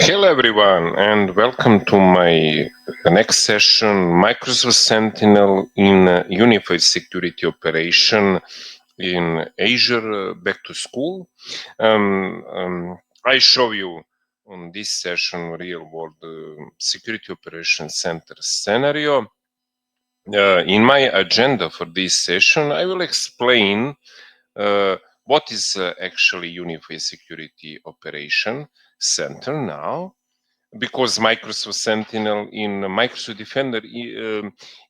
Hello everyone and welcome to my next session, Microsoft Sentinel in Unified Security Operation in Azure Back to School. I show you on this session real world security operation center scenario. In my agenda for this session, I will explain what is actually Unified Security Operation Center now, because Microsoft Sentinel in Microsoft Defender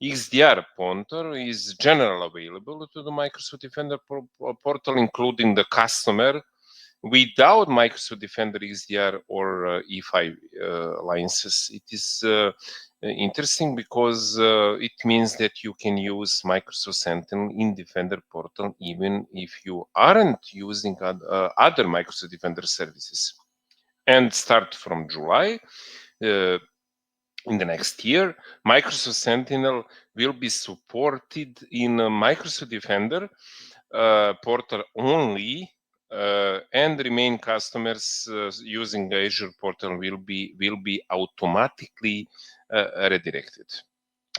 XDR pointer is generally available to the Microsoft Defender portal, including the customer without Microsoft Defender XDR or E5 licenses. It is interesting because it means that you can use Microsoft Sentinel in Defender portal even if you aren't using other Microsoft Defender services. And start from July in the next year, Microsoft Sentinel will be supported in Microsoft Defender portal only, and remain customers using the Azure portal will be automatically redirected.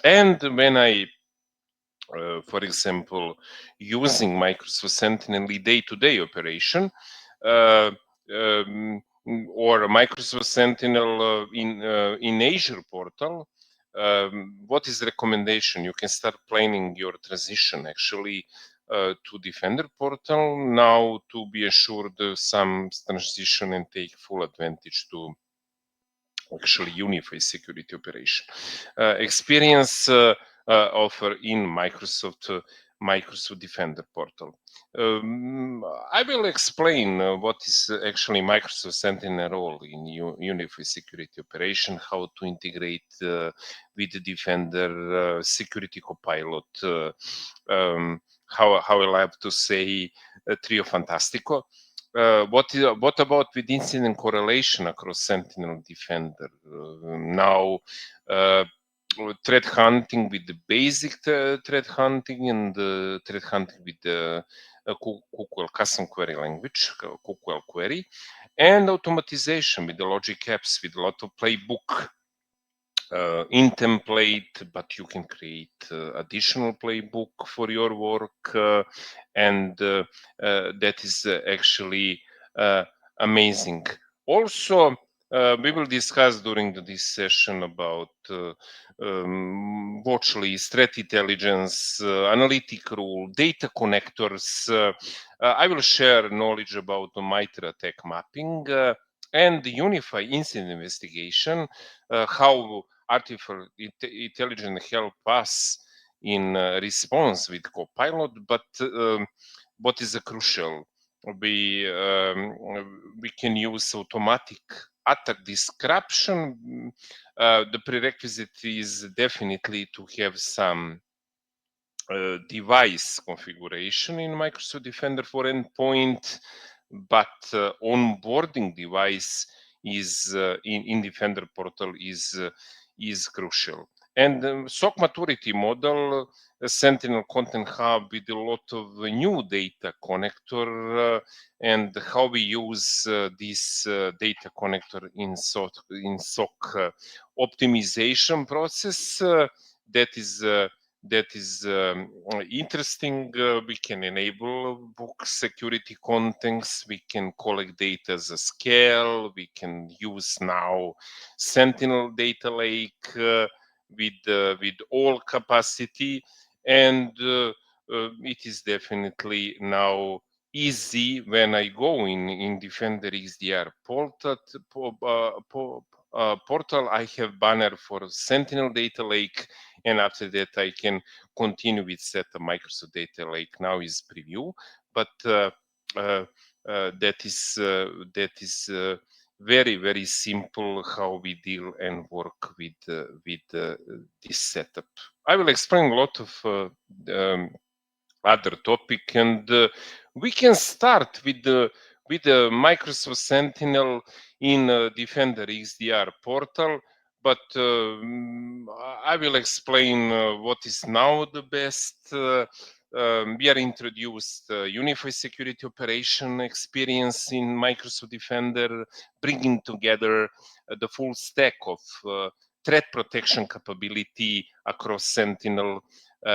And when I for example, using Microsoft Sentinel day-to-day operation, or Microsoft Sentinel in Azure portal, what is the recommendation? You can start planning your transition actually to Defender portal now to be assured some transition and take full advantage to actually unify security operation. Experience offer in Microsoft Defender portal. I will explain what is actually Microsoft Sentinel role in Unified Security Operation, how to integrate with the Defender Security Copilot, how I have to say, Trio Fantastico. What about with incident correlation across Sentinel Defender? Now, threat hunting with the basic threat hunting and threat hunting with the CUQL custom query language, CUQL query, and automatization with the logic apps with a lot of playbook in template, but you can create additional playbook for your work, and that is actually amazing. Also, we will discuss during this session about watch list, threat intelligence, analytic rule, data connectors. I will share knowledge about the MITRE attack mapping and the Unify incident investigation, how artificial intelligence help us in response with Copilot, but what is crucial? We can use automatic attack description. The prerequisite is definitely to have some device configuration in Microsoft Defender for endpoint, but onboarding device is in Defender portal is crucial. And SOC maturity model, Sentinel Content Hub with a lot of new data connector, and how we use this data connector in SOC optimization process. That is interesting. We can enable book security contents. We can collect data as a scale. We can use now Sentinel data lake with all capacity, and it is definitely now easy when I go in Defender XDR portal. Portal, I have banner for Sentinel data lake, and after that I can continue with set of Microsoft data lake. Now is preview, but that is very simple how we deal and work with this setup. I will explain a lot of other topic, and we can start with the Microsoft Sentinel in Defender XDR portal, but I will explain what is now the best we are introduced unify security operation experience in Microsoft Defender, bringing together the full stack of threat protection capability across Sentinel.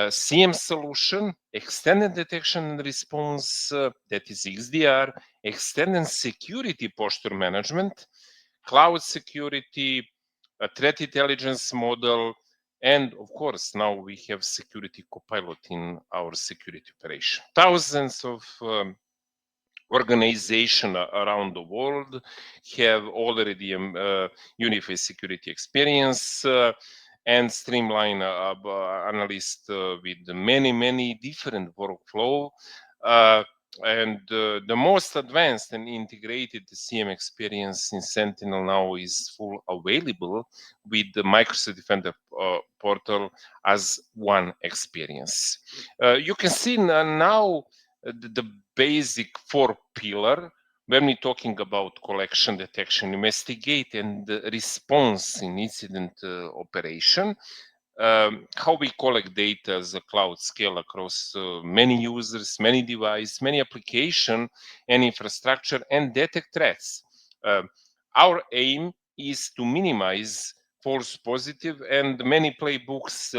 SIEM solution, extended detection and response, that is XDR, extended security posture management, cloud security, a threat intelligence model, and of course, now we have security copilot in our security operation. Thousands of organizations around the world have already unified security experience and streamline analyst with many different workflow. The most advanced and integrated CM experience in Sentinel now is full available with the Microsoft Defender portal as one experience. You can see now the basic four pillar when we're talking about collection, detection, investigate, and response in incident operation. How we collect data as a cloud scale across many users, many devices, many application and infrastructure, and detect threats. Our aim is to minimize false positive, and many playbooks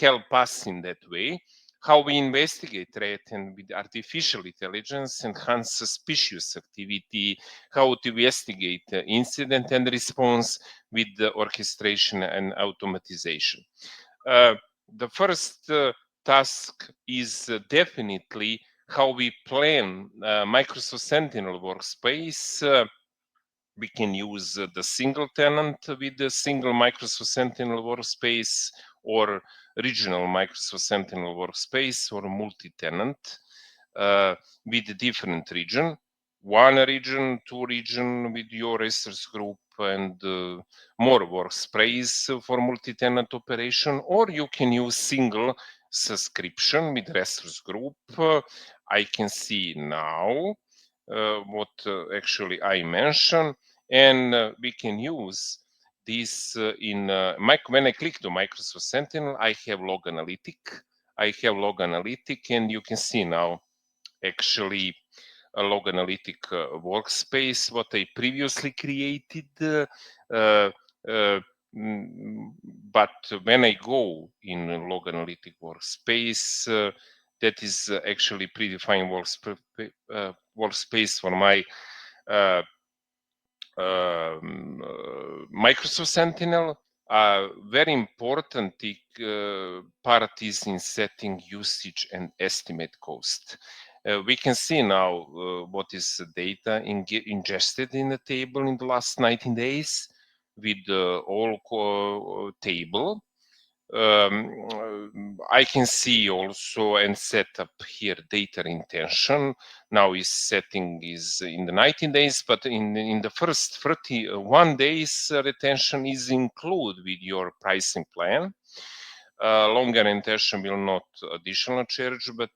help us in that way. How we investigate threat and with artificial intelligence enhance suspicious activity, how to investigate incident and response with the orchestration and automatization. The first task is definitely how we plan Microsoft Sentinel workspace. We can use the single tenant with the single Microsoft Sentinel workspace, or regional Microsoft Sentinel workspace, or multi-tenant with different region. One region, two region with your resource group, and more workspace for multi-tenant operation, or you can use single subscription with resource group. I can see now what actually I mentioned, and we can use this when I click to Microsoft Sentinel, I have log analytic. And you can see now actually a log analytic workspace what I previously created. Uh, uh, but when I go in log analytic workspace, that is actually predefined workspace for my uh, Microsoft Sentinel. Very important part is in setting usage and estimate cost. We can see now what is the data ingested in the table in the last 19 days with the all table. I can see also and set up here data intention. Now is setting is in the 19 days, but in the first 31 days retention is included with your pricing plan. Longer intention will not additional charge, but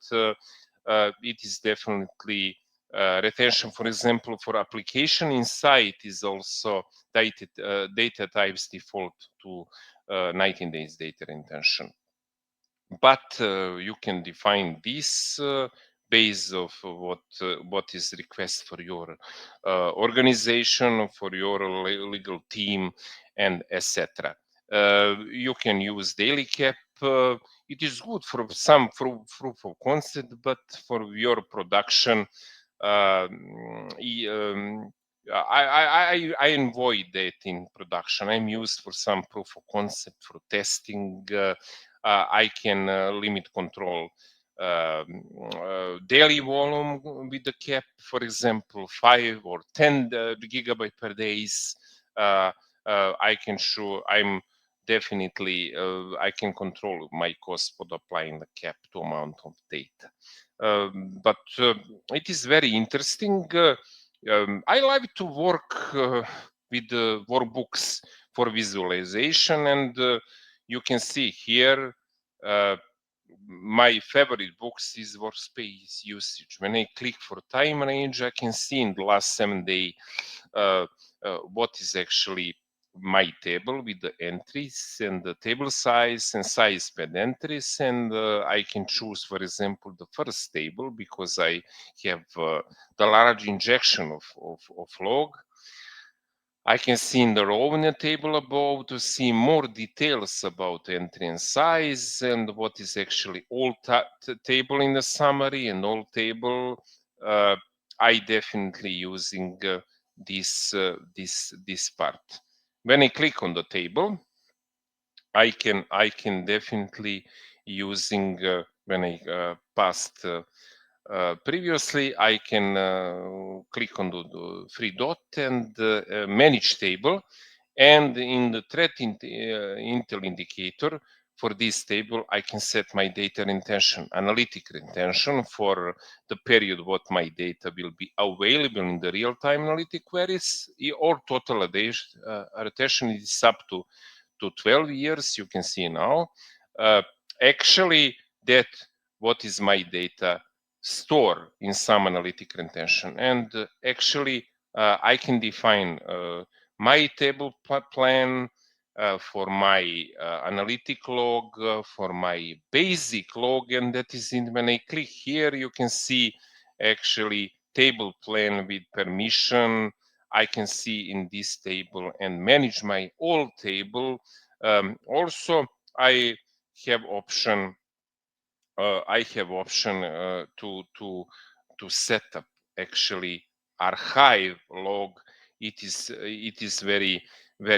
it is definitely retention. For example, for application insight is also data types default to 19 days data retention. But you can define this based of what is request for your organization, for your legal team, and etc. You can use daily cap. It is good for some proof of concept, but for your production, I avoid that in production. I'm used for some proof of concept for testing. I can limit control daily volume with the cap, for example, 5 or 10 gigabyte per days. I can show I'm definitely I can control my cost for applying the cap to amount of data. But it is very interesting. I like to work with workbooks for visualization, and you can see here my favorite books is workspace usage. When I click for time range, I can see in the last 7 days what is actually my table with the entries and the table size and size per entries, and I can choose, for example, the first table because I have the large injection of log. I can see in the row in the table above to see more details about entry and size and what is actually all table in the summary and all table. Uh, I definitely using this part. When I click on the table, I can definitely using when I passed previously, I can click on the three dot and manage table, and in the threat intel indicator for this table, I can set my data retention, analytic retention for the period what my data will be available in the real-time analytic queries, or total retention is up to 12 years. You can see now. Actually, that what is my data store in some analytic retention, and actually I can define my table plan for my analytic log, for my basic log, and that is in when I click here, you can see actually table plan with permission. I can see in this table and manage my all table. Also, I have option. I have option to set up actually archive log. It is very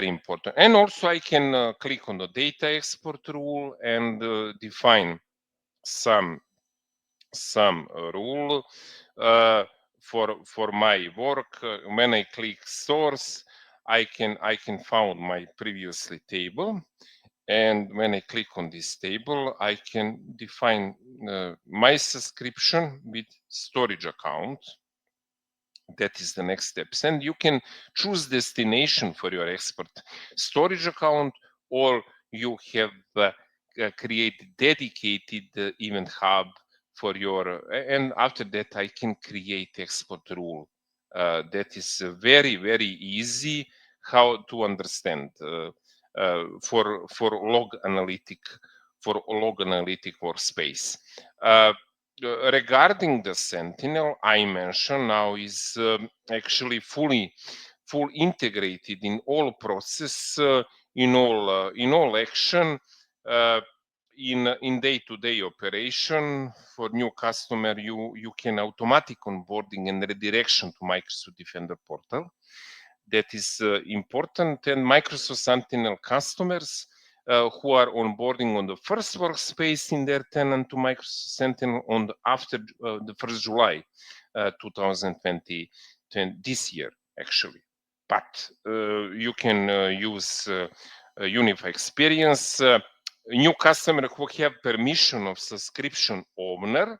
important. And also I can click on the data export rule and define some rule uh, for my work. When I click source, I can found my previously table, and when I click on this table, I can define my subscription with storage account. That is the next steps, and you can choose destination for your export storage account, or you have create dedicated event hub for your and after that I can create export rule. That is very easy how to understand for log analytic workspace. uh, Regarding the Sentinel, I mentioned now is actually full integrated in all process, in all action, uh, in day-to-day operation. For new customer, you can automatic onboarding and redirection to Microsoft Defender portal. That is important. And Microsoft Sentinel customers who are onboarding on the first workspace in their tenant to Microsoft Sentinel on after the 1st July 2020, this year actually. But you can use Unify experience. New customer who have permission of subscription owner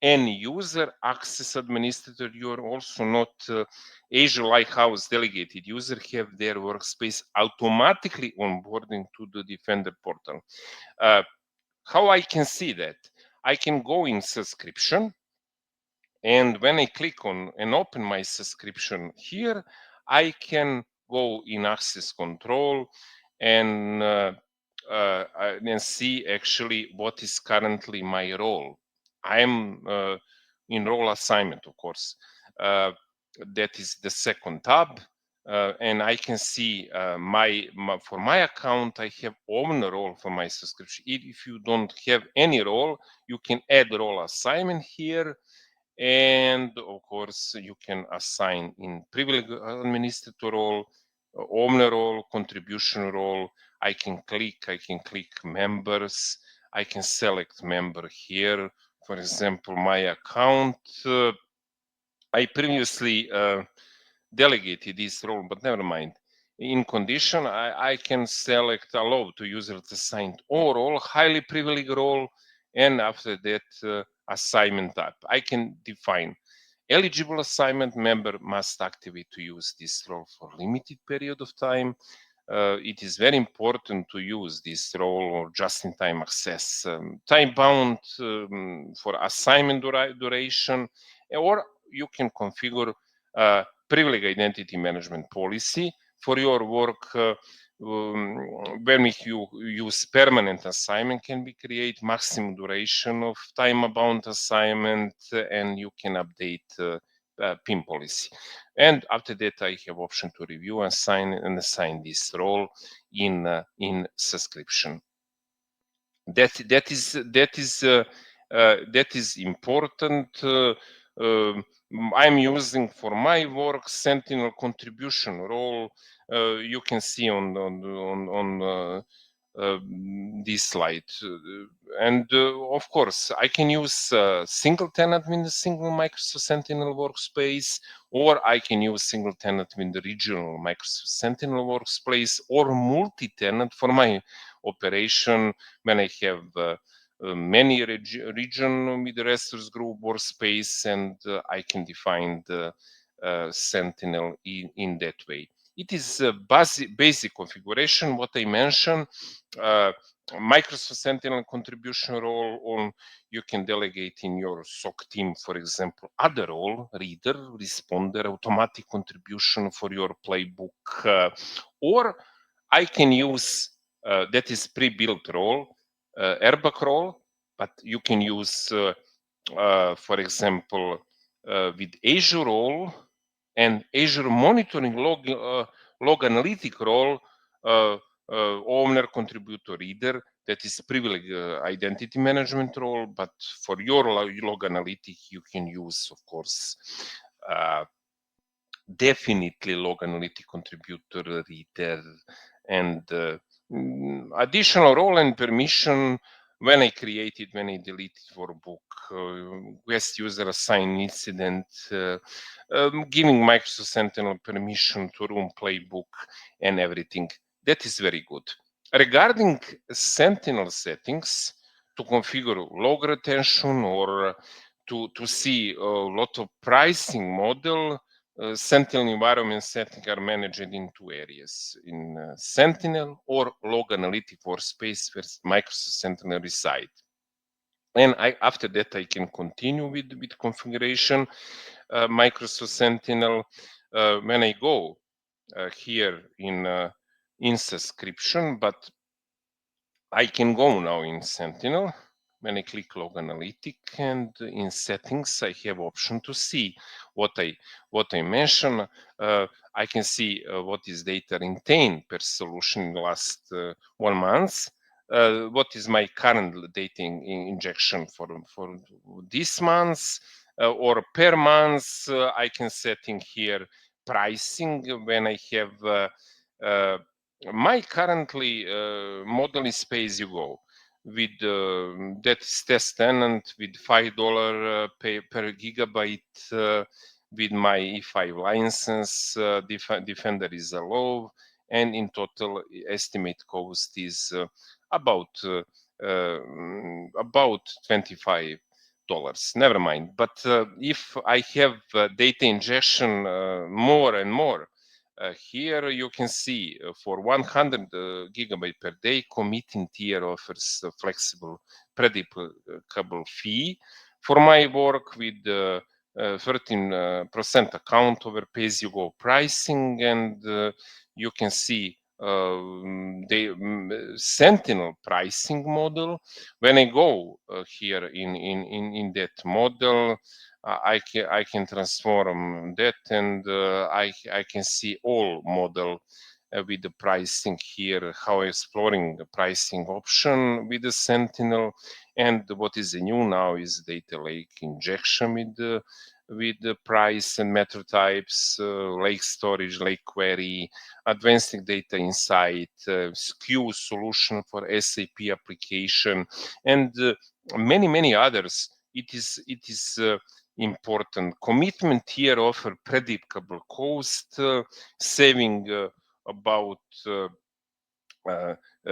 and user access administrator, you're also not Azure Lighthouse delegated user have their workspace automatically onboarding to the Defender portal. How I can see that? I can go in subscription, and when I click on and open my subscription here, I can go in access control and and see actually what is currently my role. I'm in role assignment, of course. That is the second tab. And I can see for my account, I have owner role for my subscription. If you don't have any role, you can add role assignment here, and of course you can assign in privilege administrator role, owner role, contribution role. I can click members. I can select member here. For example, my account, I previously delegated this role, but never mind. In condition, I can select allow to user assigned all role, highly privileged role, and after that assignment type. I can define eligible assignment member must activate to use this role for limited period of time. It is very important to use this role or just-in-time access, time-bound for assignment duration, or you can configure privilege identity management policy for your work. When you use permanent assignment, can be create maximum duration of time bound assignment, and you can update PIM policy. And after that, I have option to review and assign this role in subscription. That is important. I'm using for my work Sentinel contribution role. You can see on this slide, and of course I can use single tenant with the single Microsoft Sentinel workspace, or I can use single tenant with the regional Microsoft Sentinel workspace, or multi-tenant for my operation when I have many region with the resters group workspace, and I can define the Sentinel in that way. It is a basic configuration, what I mentioned. Microsoft Sentinel contribution role on you can delegate in your SOC team, for example, other role, reader, responder, automatic contribution for your playbook, or I can use that is pre-built role, airbag role, but you can use, for example, with Azure role and Azure monitoring log analytic role, owner, contributor, reader. That is privileged identity management role, but for your log analytic, you can use, of course, definitely log analytic contributor, reader, and additional role and permission when I deleted workbook, guest user assign incident, giving Microsoft Sentinel permission to run playbook and everything. That is very good. Regarding Sentinel settings, to configure log retention or to see a lot of pricing model, Sentinel environment settings are managed in two areas, in Sentinel or log analytic workspace where Microsoft Sentinel reside. And after that, I can continue with configuration Microsoft Sentinel. When I go here in subscription, but I can go now in Sentinel. When I click log analytic, and in settings, I have option to see what I mentioned. I can see what is data retained per solution in the last 1 month. What is my current data injection for this month, or per month. I can set in here pricing when I have my currently model is pay as you go with that is test tenant with $5 per gigabyte, with my E5 license. Defender is a low, and in total estimate cost is about $25. Never mind. But if I have data injection more and more, here you can see for 100 gigabyte per day, committing tier offers a flexible, predictable fee. For my work with 13% account over pay-as-you-go pricing, and you can see the Sentinel pricing model. When I go here in that model, I can transform that, and I can see all model with the pricing here, how exploring the pricing option with the Sentinel. And what is new now is data lake injection with the price and method types, lake storage, lake query, advanced data insight, SKU solution for SAP application, and many others. It is important. Commitment here offer predictable cost, saving about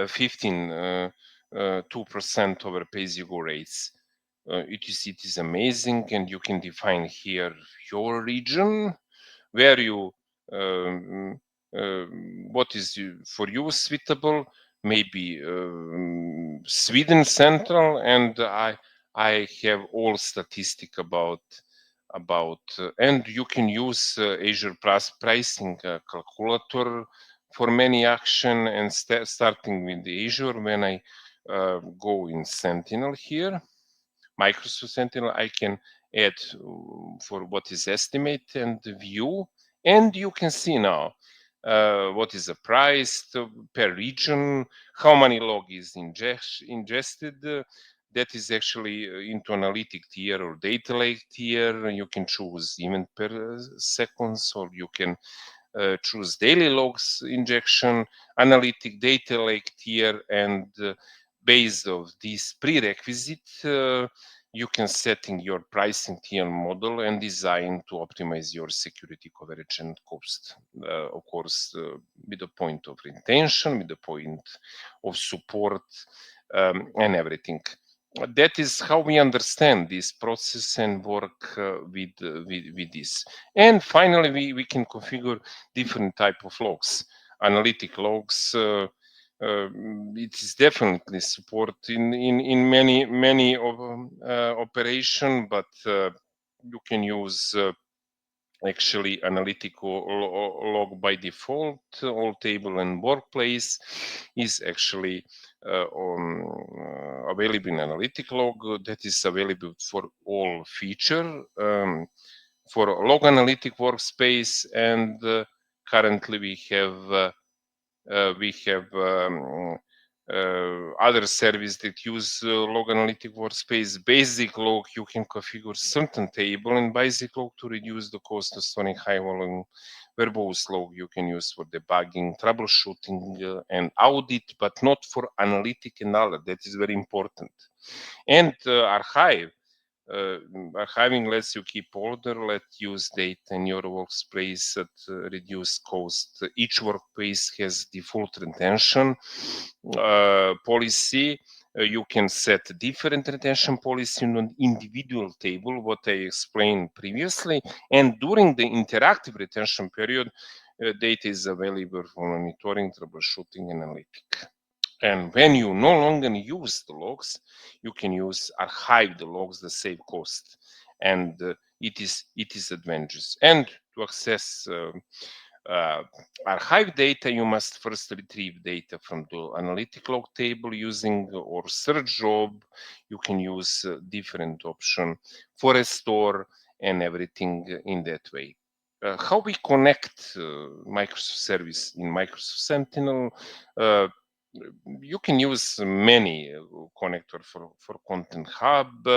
15 2% over pay-as-you-go rates. It is amazing, and you can define here your region where you what is for you suitable. Maybe Sweden Central, and I have all statistic about and you can use Azure pricing calculator for many action, and starting with Azure. When I go in Sentinel here, Microsoft Sentinel, I can add for what is estimate and view, and you can see now what is the price per region, how many log is ingested. That is actually into analytic tier or data lake tier. You can choose event per seconds, or you can choose daily logs injection, analytic data lake tier, and based of this prerequisite, you can setting your pricing tier model and design to optimize your security coverage and cost. Of course, with the point of retention, with the point of support, and everything. That is how we understand this process and work with this. And finally, we can configure different type of logs. Analytic logs, it is definitely support in many of operation, but you can use actually analytical log by default. All table and workplace is actually available in analytic log. That is available for all feature. For log analytic workspace, and currently we have other service that use log analytic workspace. Basic log, you can configure certain table in basic log to reduce the cost of storing high volume verbose log. You can use for debugging, troubleshooting, and audit, but not for analytic and other. That is very important. And archive. Archiving lets you keep order, let use data in your workspace at reduced cost. Each workspace has default retention policy. You can set different retention policy in an individual table, what I explained previously. And during the interactive retention period, data is available for monitoring, troubleshooting, and analytics. And when you no longer use the logs, you can use archive the logs, the save cost, and it is advantageous. And to access archive data, you must first retrieve data from the analytic log table using or search job. You can use different option for a store and everything in that way. How we connect Microsoft service in Microsoft Sentinel? Uh, you can use many connector for Content Hub,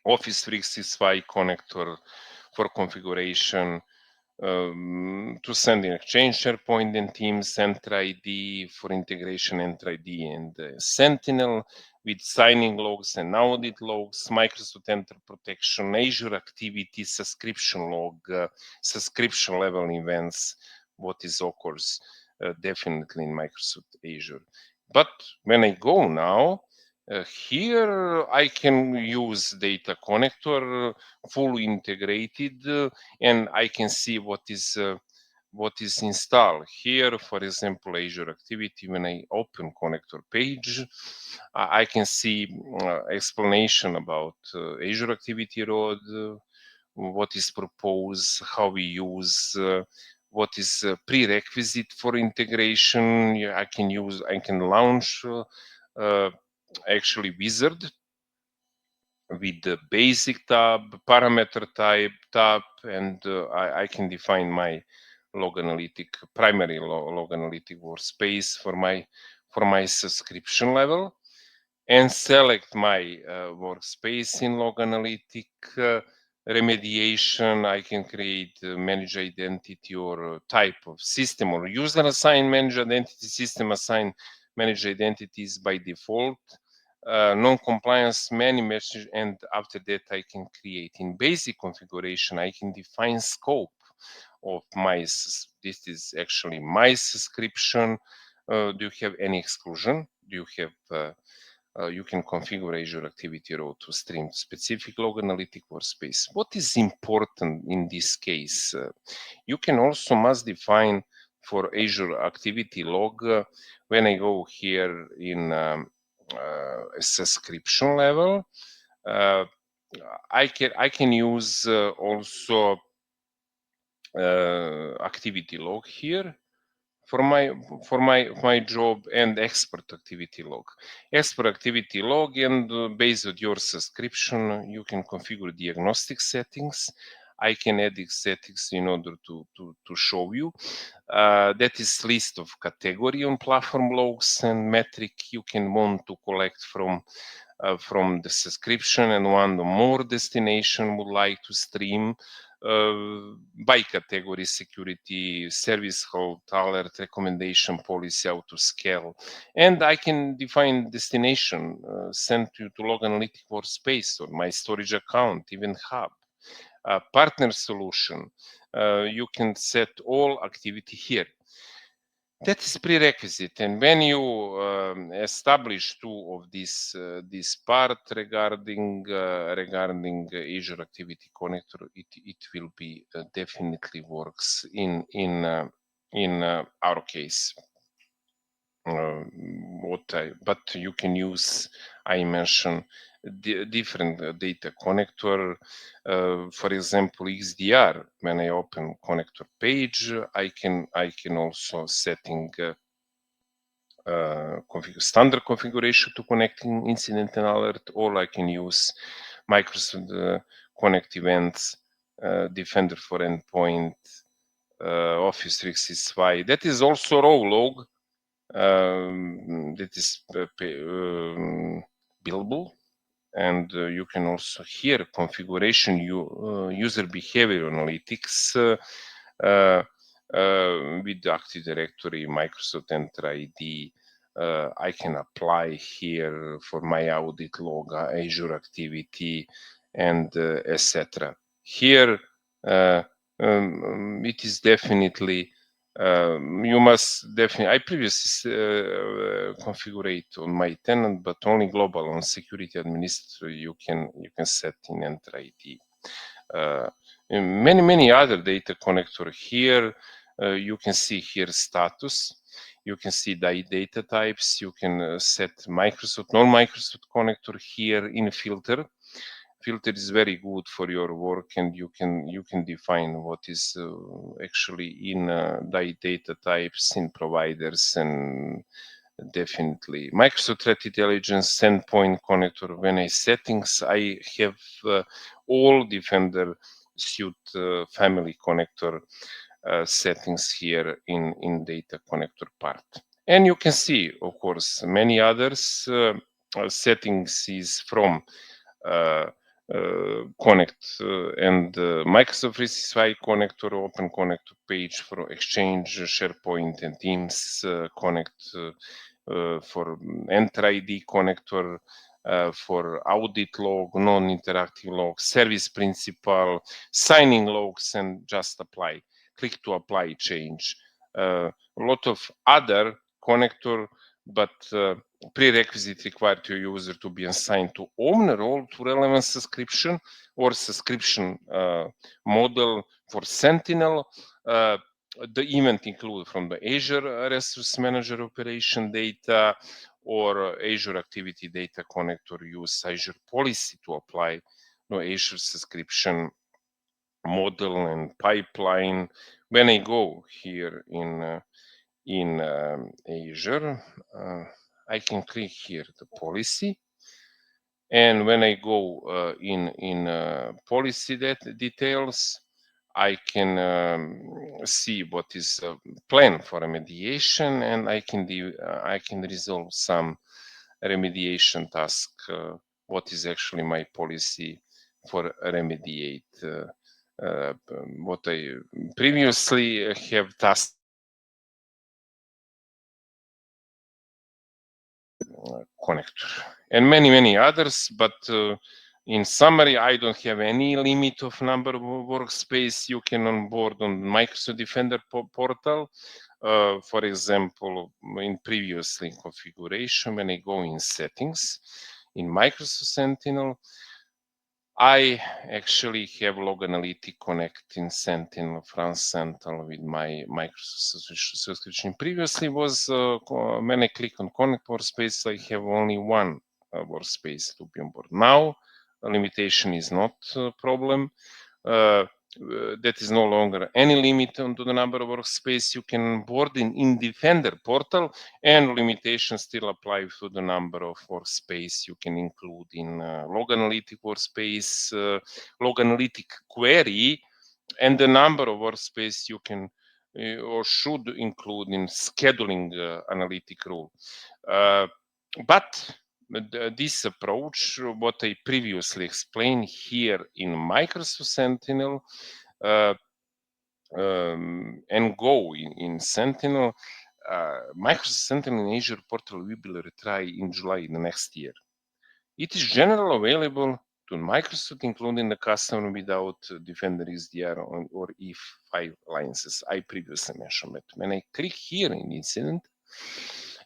Office 365 connector for configuration, to send in Exchange, SharePoint, and Teams, Enter ID for integration, Enter ID, and Sentinel with signing logs and audit logs, Microsoft Enter Protection, Azure Activity, subscription log, subscription level events, what is occurs definitely in Microsoft Azure. But when I go now, here I can use data connector fully integrated, and I can see what is installed here. For example, Azure Activity. When I open connector page, I can see explanation about Azure Activity Road, what is proposed, how we use. What is prerequisite for integration? Yeah, I can launch uh, actually wizard with the basic tab, parameter type tab, and I can define my log analytic, primary log analytic workspace for my subscription level, and select my workspace in log analytic. Remediation, I can create manage identity or type of system, or user assign manage identity, system assign manage identities by default, non-compliance many message, and after that I can create in basic configuration. I can define scope of my this is actually my subscription. Do you have any exclusion? Do you have you can configure Azure Activity Row to stream specific log analytic workspace. What is important in this case? You can also must define for Azure Activity Log. When I go here in a subscription level, uh, I can use also activity log here for my job, and expert activity log. Expert activity log, and based on your subscription, you can configure diagnostic settings. I can edit settings in order to show you. That is list of category on platform logs and metric you can want to collect from the subscription, and one or more destination would like to stream by category: security, service halt, alert, recommendation, policy, auto scale. And I can define destination, send you to log analytic workspace or my storage account, even hub. Partner solution, you can set all activity here. That is prerequisite, and when you establish two of this part regarding Azure Activity Connector, it will be definitely works in our case. But you can use, I mentioned, different data connector. For example, XDR. When I open connector page, I can also setting standard configuration to connecting incident and alert, or I can use Microsoft Connect Events, Defender for Endpoint, Office 365. That is also raw log. That is billable, and you can also here configuration user behavior analytics with Active Directory, Microsoft Enter ID. I can apply here for my audit log, Azure Activity, and etc. Here, it is definitely you must definitely. I previously configured on my tenant, but only global. On security administrator, you can set in Enter ID. Many other data connector here. You can see here status. You can see the data types. You can set Microsoft, non-Microsoft connector here in filter. Filter is very good for your work, and you can define what is actually in the data types in providers, and definitely Microsoft Threat Intelligence endpoint connector. When I settings, I have all Defender suite family connector settings here in data connector part. And you can see, of course, many others settings is from uh, Connect and Microsoft 365 connector, open connector page for Exchange, SharePoint, and Teams Connect, for Enter ID connector, for audit log, non-interactive log, service principal, signing logs, and just apply. Click to apply change. A lot of other connector, but prerequisite required your user to be assigned to owner role to relevant subscription or subscription model. For Sentinel, the event include from the Azure Resource Manager operation data or Azure Activity Data Connector. Use Azure policy to apply Azure subscription model and pipeline. When I go here in Azure, I can click here the policy, and when I go in policy details, I can see what is plan for remediation, and I can resolve some remediation task. What is actually my policy for remediate? What I previously have task connector, and many others. But in summary, I don't have any limit of number of workspace you can onboard on Microsoft Defender portal. For example, in previously configuration, when I go in settings in Microsoft Sentinel, I actually have Log Analytic Connect in Sentinel, France Sentinel with my Microsoft subscription. Previously was when I click on Connect workspace, I have only one workspace to be on board. Now limitation is not a problem. That is no longer any limit on to the number of workspace you can board in Defender portal, and limitations still apply to the number of workspace you can include in log analytic workspace, log analytic query, and the number of workspace you can or should include in scheduling analytic rule. But this approach, what I previously explained here in Microsoft Sentinel and Go in Sentinel, Microsoft Sentinel in Azure portal we will retry in July the next year. It is generally available to Microsoft, including the customer without Defender XDR or E5 licenses. I previously mentioned that. When I click here in incident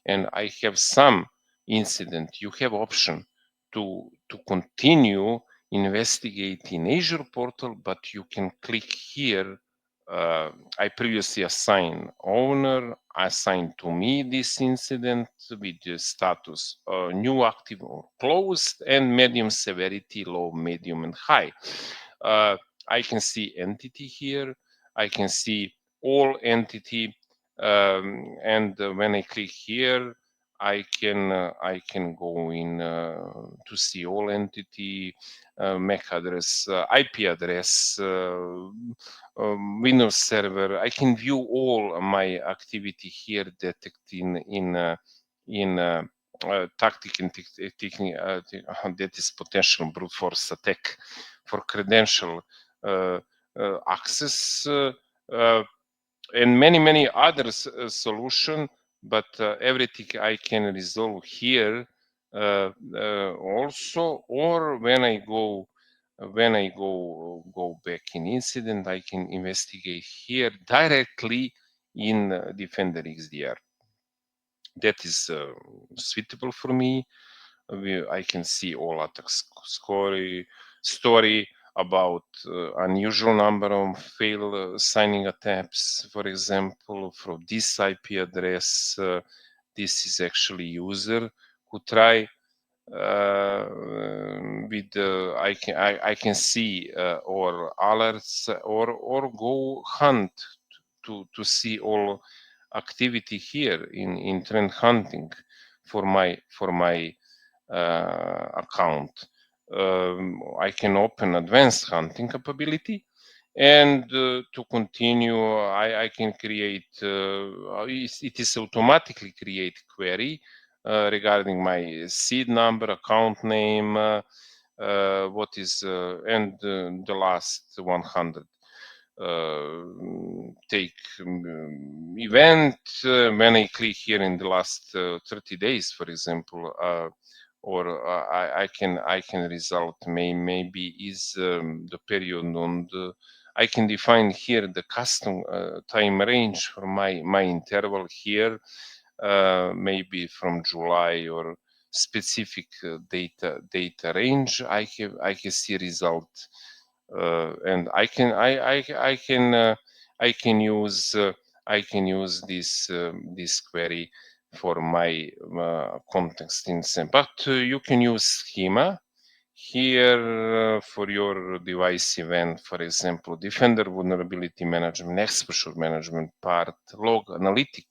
and I have some incident, you have option to continue investigating Azure portal, but you can click here. I previously assigned owner, assigned to me this incident with the status new, active, or closed, and medium severity, low, medium, and high. I can see entity here. I can see all entity, and when I click here, I can go in to see all entity, MAC address, IP address, Windows Server. I can view all my activity here detecting in tactic and technique that is potential brute force attack for credential access. And many other solution, but everything I can resolve here also, or when I go back in incident, I can investigate here directly in Defender XDR. That is suitable for me. I can see all attack story about unusual number of fail signing attempts, for example, from this IP address. This is actually user who try with I can see or alerts or go hunt to see all activity here in trend hunting for my account. I can open advanced hunting capability, and to continue, I can create. It is automatically create query regarding my seed number, account name, what is and the last 100 take event when I click here in the last 30 days, for example, or I can result maybe is the period on the. I can define here the custom time range for my interval here, maybe from July or specific data range. I can see result, and I can use this query for my context in SEM. But you can use schema here for your device event, for example, Defender vulnerability management, exposure management part, log analytic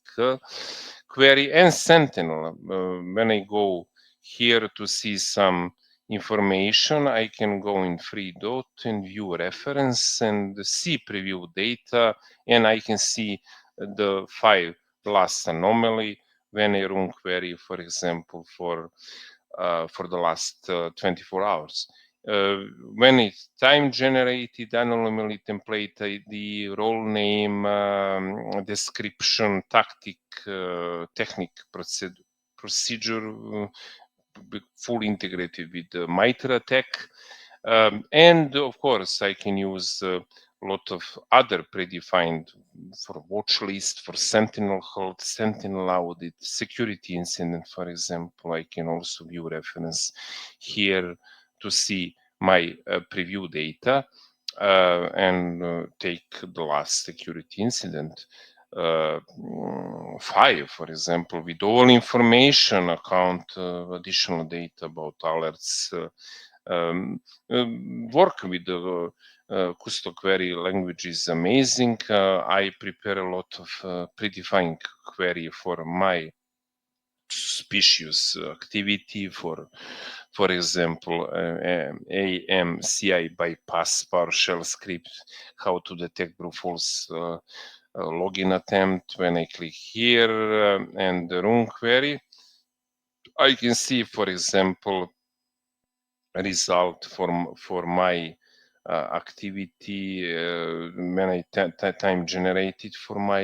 query, and Sentinel. When I go here to see some information, I can go in free dot and view reference and see preview data, and I can see the 5 last anomaly when I run query, for example, for the last 24 hours. When it's time generated, anomaly template ID, role name, description, tactic, technique, procedure, fully integrated with the MITRE attack. And of course, I can use a lot of other predefined for watch list, for Sentinel hold, Sentinel audit, security incident, for example. I can also view reference here to see my preview data and take the last security incident. 5, for example, with all information, account additional data about alerts, Work with the custom query language is amazing. I prepare a lot of predefined query for my suspicious activity. For example, AMCI bypass PowerShell script, how to detect brute force login attempt. When I click here and the run query, I can see, for example, result for my activity when I time generated for my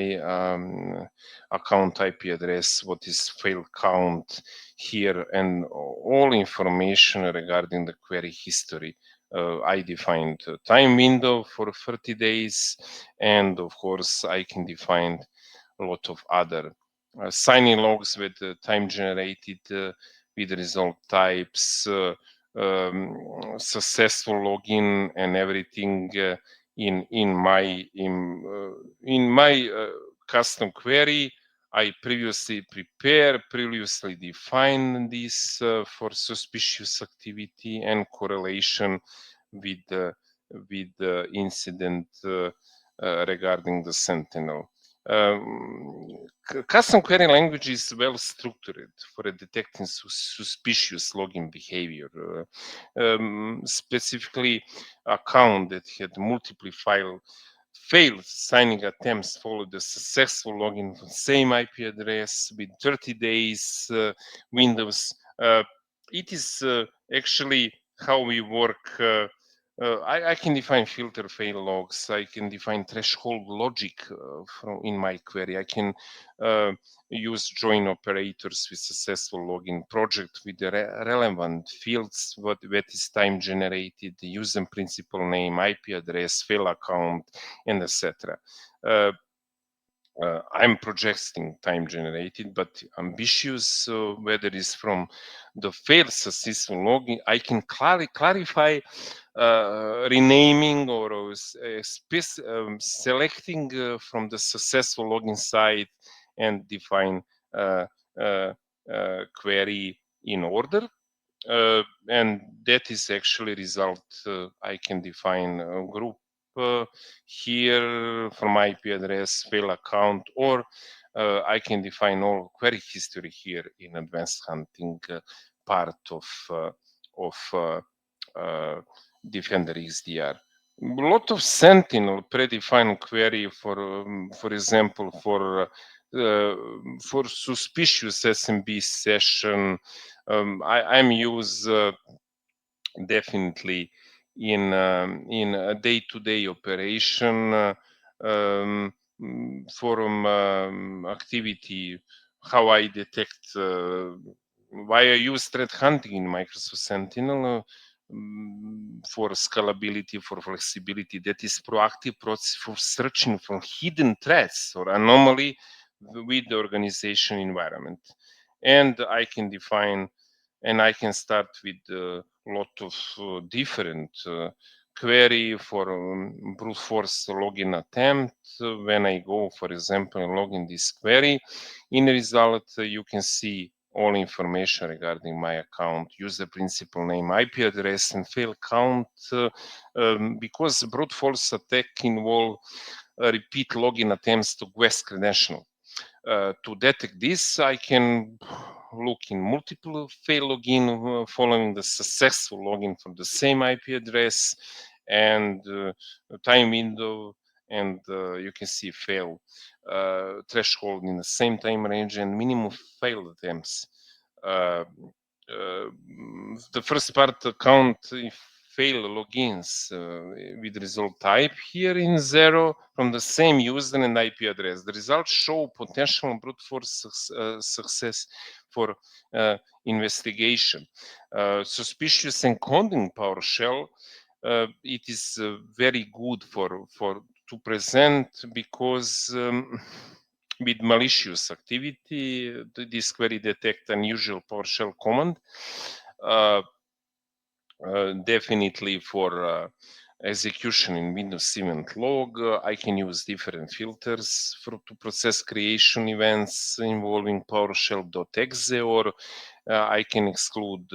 account IP address, what is fail count here, and all information regarding the query history. I defined a time window for 30 days, and of course I can define a lot of other signing logs with time generated with result types, successful login and everything in my custom query. I previously defined this for suspicious activity and correlation with the incident regarding the Sentinel. Custom query language is well structured for detecting suspicious login behavior. Specifically, account that had multiple failed signing attempts followed the successful login from same IP address with 30 days windows. It is actually how we work. I can define filter fail logs. I can define threshold logic in my query. I can uh, use join operators with successful login project with the relevant fields, what is time generated, the user principal name, IP address, fail account, and etc. Uh, I'm projecting time generated, but ambitious, whether it's from the failed successful login, I can clarify renaming or selecting from the successful login site and define uh, uh, query in order. And that is actually result. I can define a group here from IP address, fail account, or I can define all query history here in advanced hunting part of Defender XDR. A lot of Sentinel predefined query for example, for suspicious SMB session. I'm use definitely in a day-to-day operation forum activity. How I detect why I use threat hunting in Microsoft Sentinel. For scalability, for flexibility, that is proactive process for searching for hidden threats or anomaly with the organization environment. And I can define, and I can start with a lot of different query for brute force login attempt. When I go, for example, and log in this query, in result, you can see all information regarding my account, user principal name, IP address, and fail count, because brute force attack involve repeat login attempts to guest credential. To detect this, I can look in multiple fail login following the successful login for the same IP address and time window, and you can see fail threshold in the same time range and minimum failed attempts. Uh, uh, the first part count if fail logins with result type here in 0 from the same user and IP address. The results show potential brute force success for investigation. Suspicious encoding PowerShell, it is very good for to present because with malicious activity, this query detect unusual PowerShell command. Uh, Definitely for execution in Windows event log, I can use different filters to process creation events involving PowerShell.exe, or I can exclude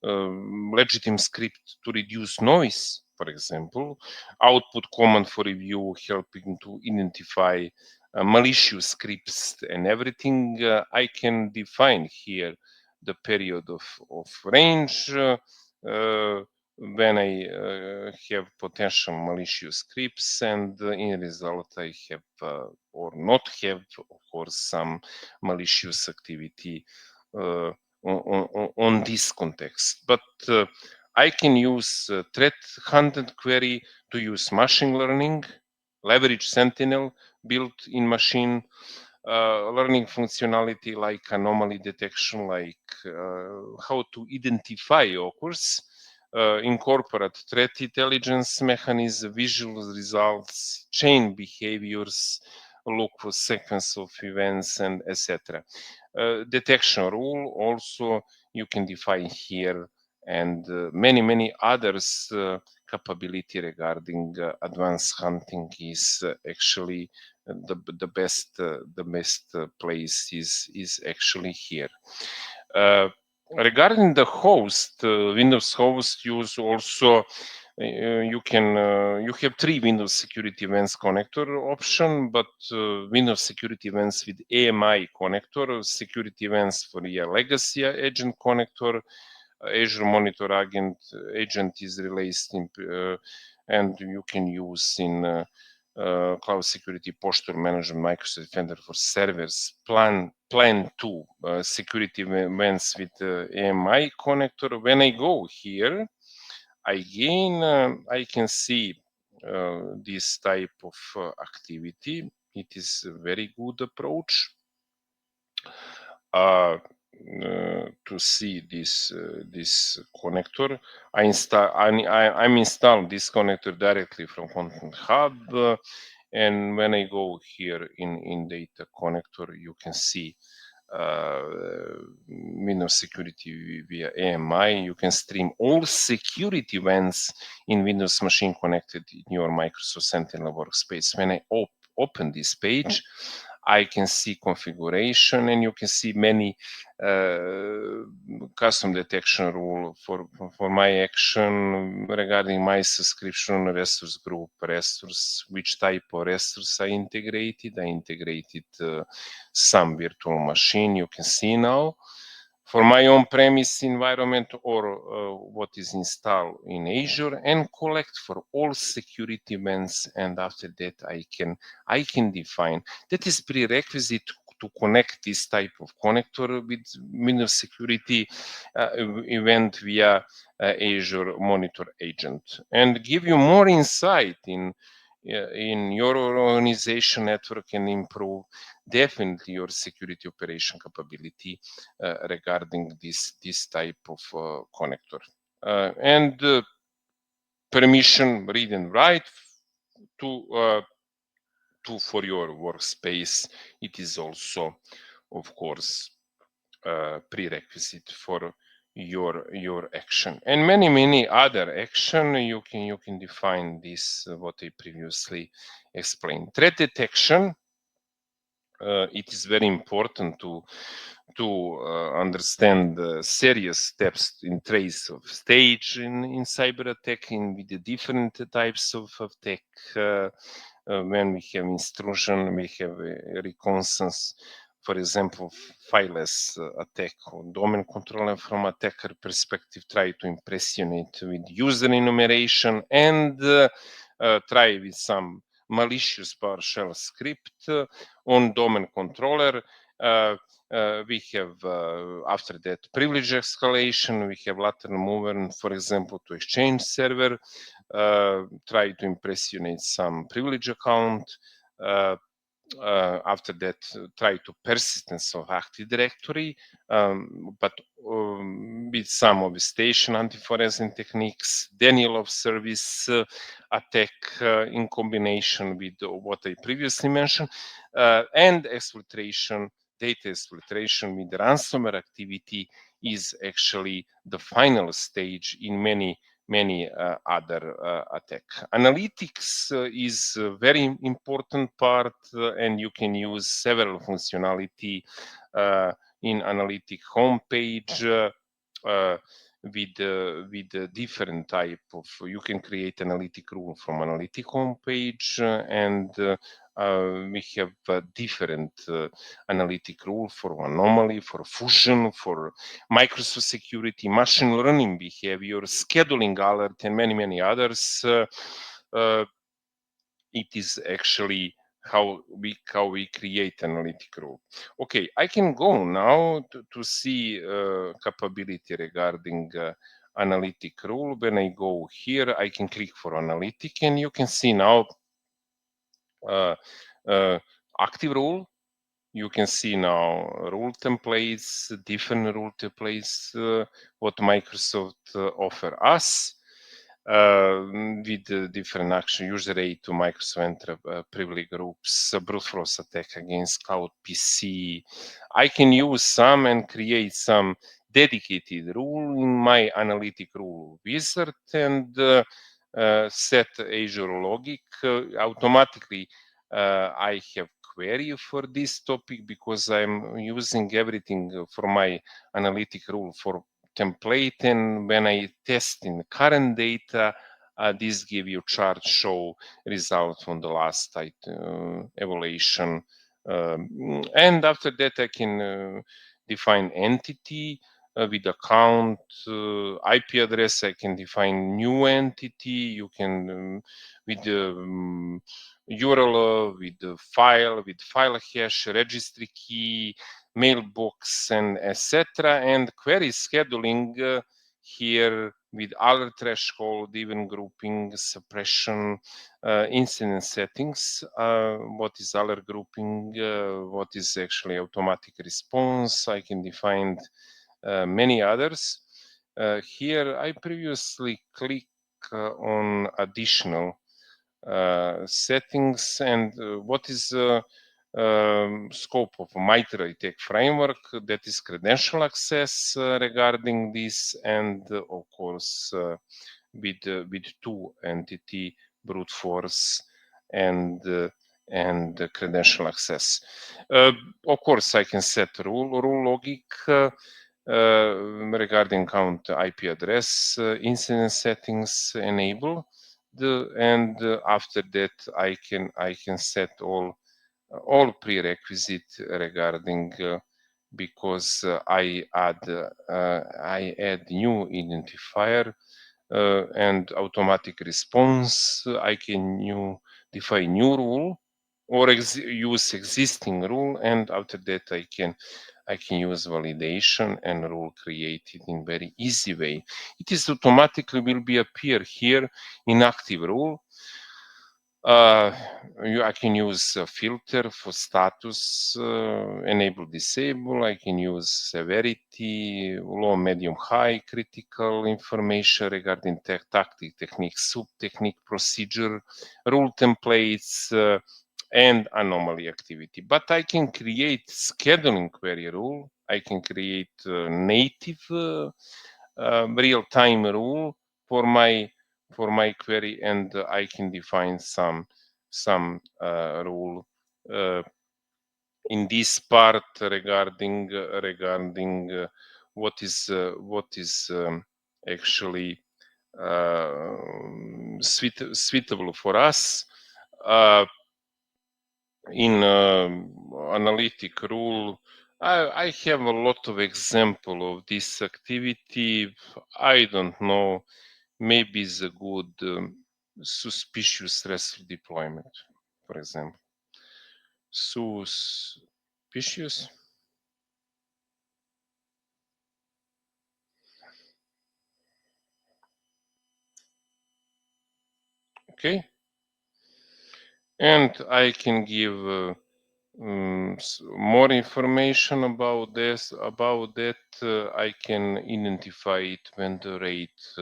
legitimate script to reduce noise, for example, output command for review, helping to identify malicious scripts and everything. I can define here the period of range when I have potential malicious scripts, and in result I have or not have, of course, some malicious activity on this context. But I can use threat hunted query to use machine learning, leverage Sentinel built in machine learning functionality like anomaly detection, like how to identify occurs, incorporate threat intelligence mechanism, visual results, chain behaviors, look for sequence of events, and etc. Detection rule also you can define here, and many others capability regarding advanced hunting is actually the best place is actually here. Regarding the host, Windows host use also you have three Windows security events connector option, but Windows security events with AMI connector, security events for your legacy agent connector, Azure Monitor agent is released in, and you can use in cloud security posture management, Microsoft Defender for servers, plan 2 security events with AMI connector. When I go here, again, I can see this type of activity. It is a very good approach to see this connector. I'm installed this connector directly from Content Hub, and when I go here in data connector, you can see uh, Windows security via AMI. You can stream all security events in Windows machine connected in your Microsoft Sentinel workspace. When I open this page, I can see configuration, and you can see many custom detection rule for my action regarding my subscription, resource group, resource, which type of resource I integrated. I integrated some virtual machine, you can see now. For my on-premise environment or what is installed in Azure, and collect for all security events, and after that I can define. That is prerequisite to connect this type of connector with Windows security event via Azure Monitor agent, and give you more insight in your organization network, and improve definitely your security operation capability regarding this type of connector. And permission read and write to for your workspace. It is also, of course, prerequisite for your action, and many other action. You can define this what I previously explained. Threat detection, it is very important to understand the serious steps in trace of stage in cyber attacking with the different types of attack. When we have intrusion, we have a reconnaissance, for example, fileless attack or domain controller. From attacker perspective, try to impersonate with user enumeration, and try with some malicious PowerShell script on domain controller. We have after that privilege escalation. We have lateral movement, for example, to Exchange server. Try to impersonate some privilege account. After that, try to persistence of Active Directory, but with some obfuscation anti-forensic techniques, denial of service attack in combination with what I previously mentioned, and exfiltration, data exfiltration with ransomware activity is actually the final stage in many other attack. Analytics is a very important part, and you can use several functionality in analytic homepage. with a different type of. You can create analytic rule from analytic homepage, and we have a different analytic rule for anomaly, for fusion, for Microsoft security, machine learning behavior, scheduling alert, and many others. It is actually how we create analytic rule. Okay, I can go now to see capability regarding analytic rule. When I go here, I can click for analytic, and you can see now uh, uh, active rule. You can see now rule templates, different rule templates, what Microsoft offer us with different action, user aid to Microsoft Enter privilege groups, brute force attack against cloud PC. I can use some and create some dedicated rule in my analytic rule wizard and set Azure logic automatically. I have query for this topic because I'm using everything for my analytic rule for template, and when I test in current data, this give you chart show result from the last evaluation. And after that, I can define entity with account, IP address. I can define new entity. You can with the URL, with the file, with file hash, registry key, mailbox, and etc. And query scheduling here with alert threshold, event grouping, suppression, incident settings. What is alert grouping? What is actually automatic response? I can define many others. Here, I previously click on additional settings, and what is scope of MITRE tech framework, that is credential access regarding this, and of course with two entity, brute force and credential access. Of course, I can set rule logic regarding count IP address, incident settings enable, and after that I can set all prerequisite regarding because I add new identifier and automatic response. I can define new rule or use existing rule, and after that I can use validation and rule created in very easy way. It is automatically will be appear here in active rule. Uh, I can use a filter for status, enable, disable. I can use severity, low, medium, high, critical information regarding tactic, technique, sub-technique, procedure, rule templates, and anomaly activity. But I can create scheduling query rule. I can create native real-time rule for my query, and I can define some rule in this part regarding what is actually suitable for us. Uh, in analytic rule, I have a lot of example of this activity. I don't know, maybe it's a good suspicious REST deployment, for example. Suspicious, okay, and I can give more information about this. About that, I can identify it when the rate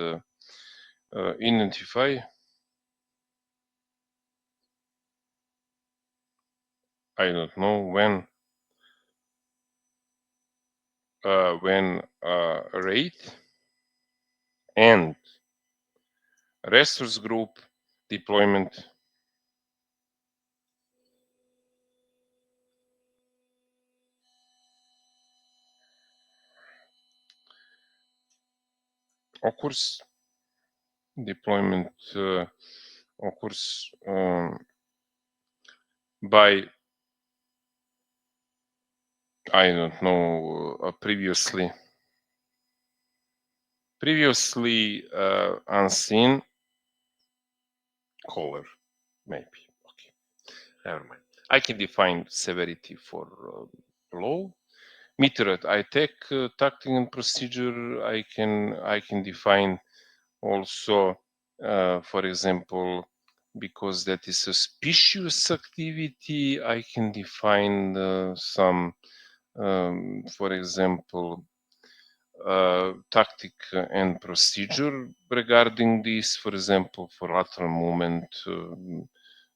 identify. I don't know when rate and resource group deployment. occurs. Deployment occurs by, I don't know, previously unseen caller, maybe. Okay, never mind. I can define severity for low. Metered, I take tactic and procedure. I can define also, for example, because that is suspicious activity, I can define some, for example, tactic and procedure regarding this. For example, for lateral movement,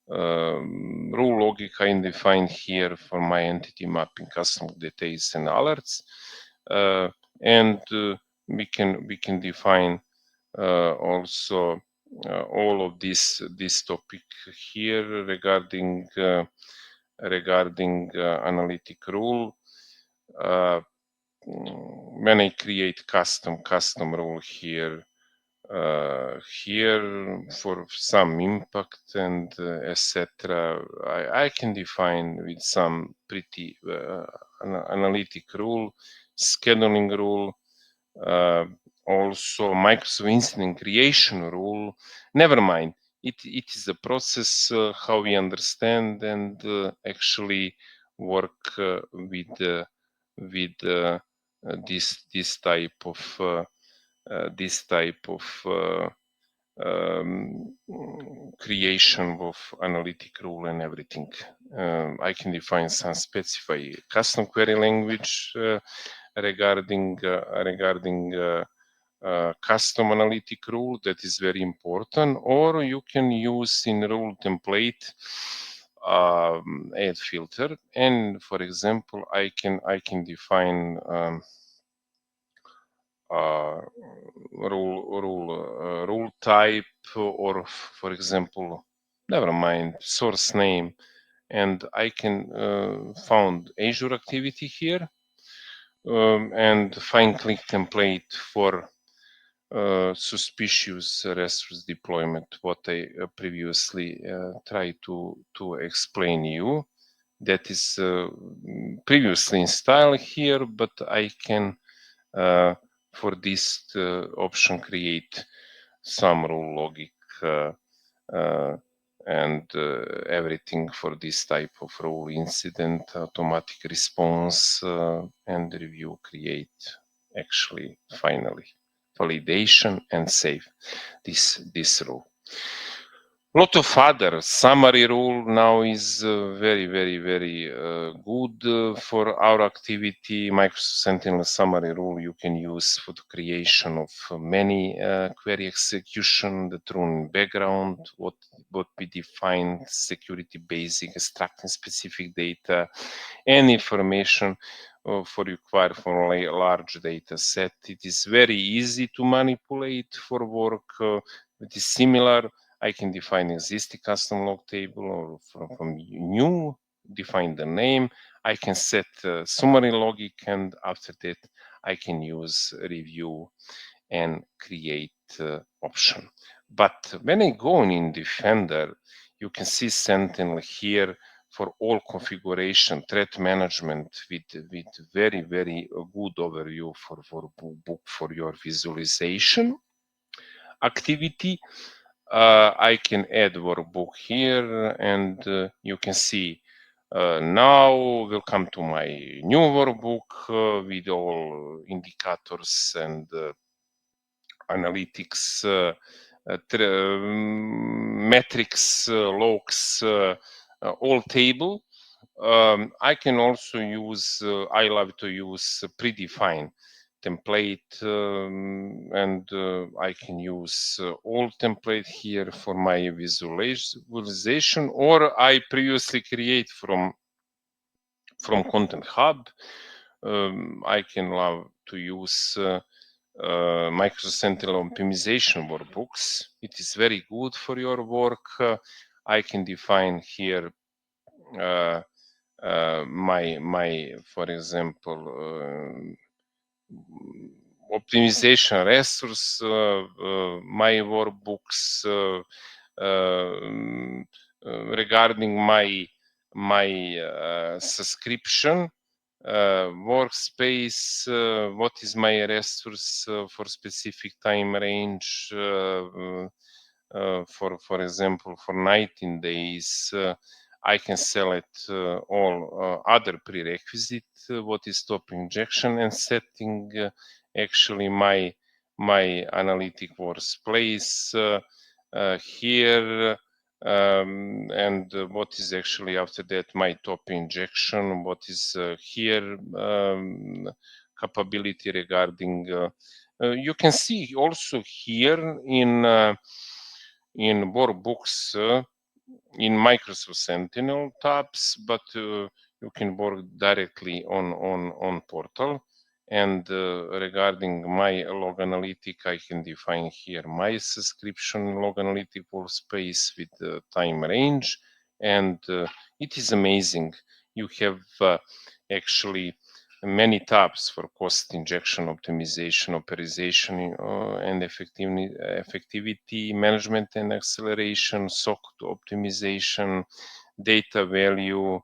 rule logic I define here for my entity mapping, custom details and alerts, and we can define also all of this topic here regarding analytic rule. Uh, when I create custom rule here, here for some impact and etc. I can define with some pretty analytic rule, scheduling rule, uh, also Microsoft incident creation rule. Never mind. It is a process how we understand and actually work with this type of um, creation of analytic rule and everything. I can define some specify custom query language regarding custom analytic rule. That is very important. Or you can use in rule template add filter, and for example, I can define uh, rule type, or for example, never mind, source name, and I can found Azure activity here, and find click template for suspicious resource deployment, what I previously tried to explain you. That is previously installed here, but I can uh, for this option create some rule logic uh, and everything for this type of rule: incident, automatic response, and review, create, actually finally validation and save this rule. Lot of other summary rule now is very good for our activity. Microsoft Sentinel summary rule you can use for the creation of many query execution that run in background. What we define security basic, extracting specific data and information for required for a large data set. It is very easy to manipulate for work. It is similar. I can define existing custom log table, or from new, define the name. I can set summary logic, and after that, I can use review and create option. But when I go in Defender, you can see Sentinel here for all configuration, threat management with very good overview for book for your visualization activity. I can add workbook here, and you can see now we'll come to my new workbook with all indicators and analytics, metrics, logs, all table. I can also use, I love to use predefined template, and I can use all template here for my visualization, or I previously create from Content Hub. I can love to use Microsoft Sentinel optimization workbooks. It is very good for your work. I can define here uh, my for example optimization resource, my workbooks, regarding my subscription workspace, what is my resource for specific time range, for example, for 19 days. I can select all other prerequisite, what is top injection, and setting actually my analytic workspace here, and what is actually after that my top injection, what is here, capability regarding you can see also here in workbooks in Microsoft Sentinel tabs, but you can work directly on portal. And regarding my log analytic, I can define here my subscription log analytic workspace with the time range, and it is amazing. You have actually many tabs for cost injection, optimization, operation, and effectivity management and acceleration, SOC optimization, data value,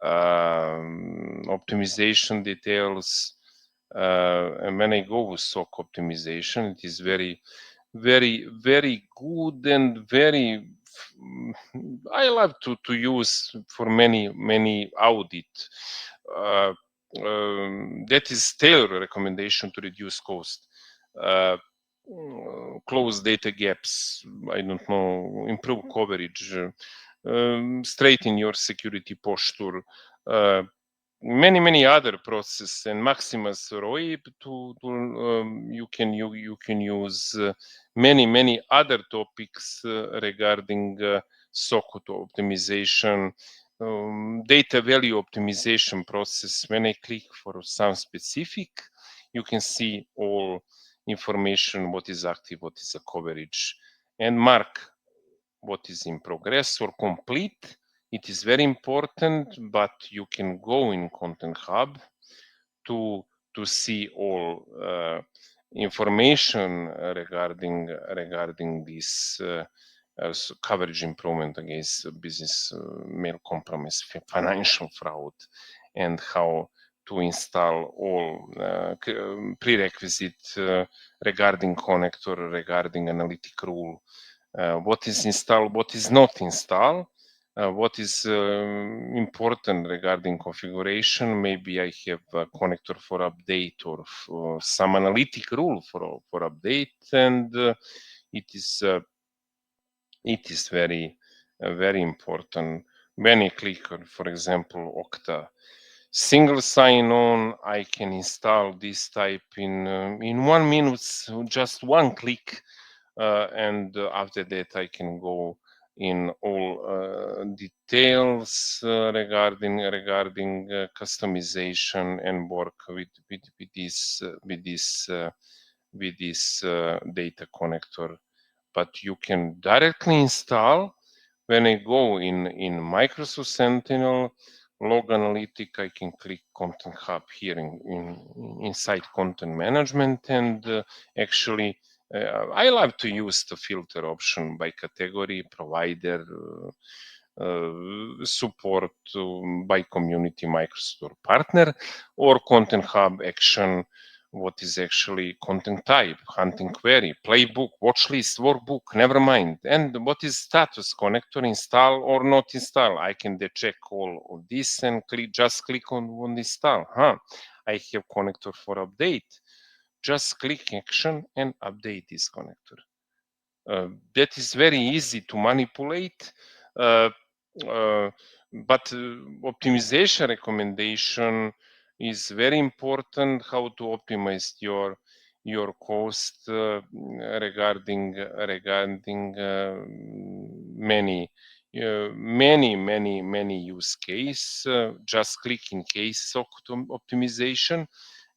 optimization details. And when I go with SOC optimization, it is very good and very. I love to use for many audit. Uh, that is tailor recommendation to reduce cost. Uh, Close data gaps. I don't know. Improve coverage. Straighten your security posture. Many other processes and maximus ROI you can use many other topics regarding SOC optimization, data value optimization process. When I click for some specific, you can see all information, what is active, what is the coverage, and mark what is in progress or complete. It is very important, but you can go in Content Hub to see all information regarding this coverage improvement against business mail compromise, financial fraud, and how to install all prerequisite regarding connector, regarding analytic rule, what is installed, what is not installed, what is important regarding configuration. Maybe I have a connector for update or for some analytic rule for update, and it is very important. When I click on, for example, Okta single sign-on, I can install this type in 1 minute, just one click, and after that I can go in all details regarding customization and work with this data connector. But you can directly install. When I go in Microsoft Sentinel log analytic, I can click Content Hub here inside Content Management, and actually I love to use the filter option by category, provider, support by community, Microsoft or partner, or Content Hub action. What is actually content type, hunting query, playbook, watch list, workbook, never mind. And what is status, connector install or not install. I can check all of this and just click on install. I have connector for update. Just click action and update this connector. That is very easy to manipulate, uh, uh, but optimization recommendation is very important. How to optimize your cost regarding many use case. Just click in case optimization,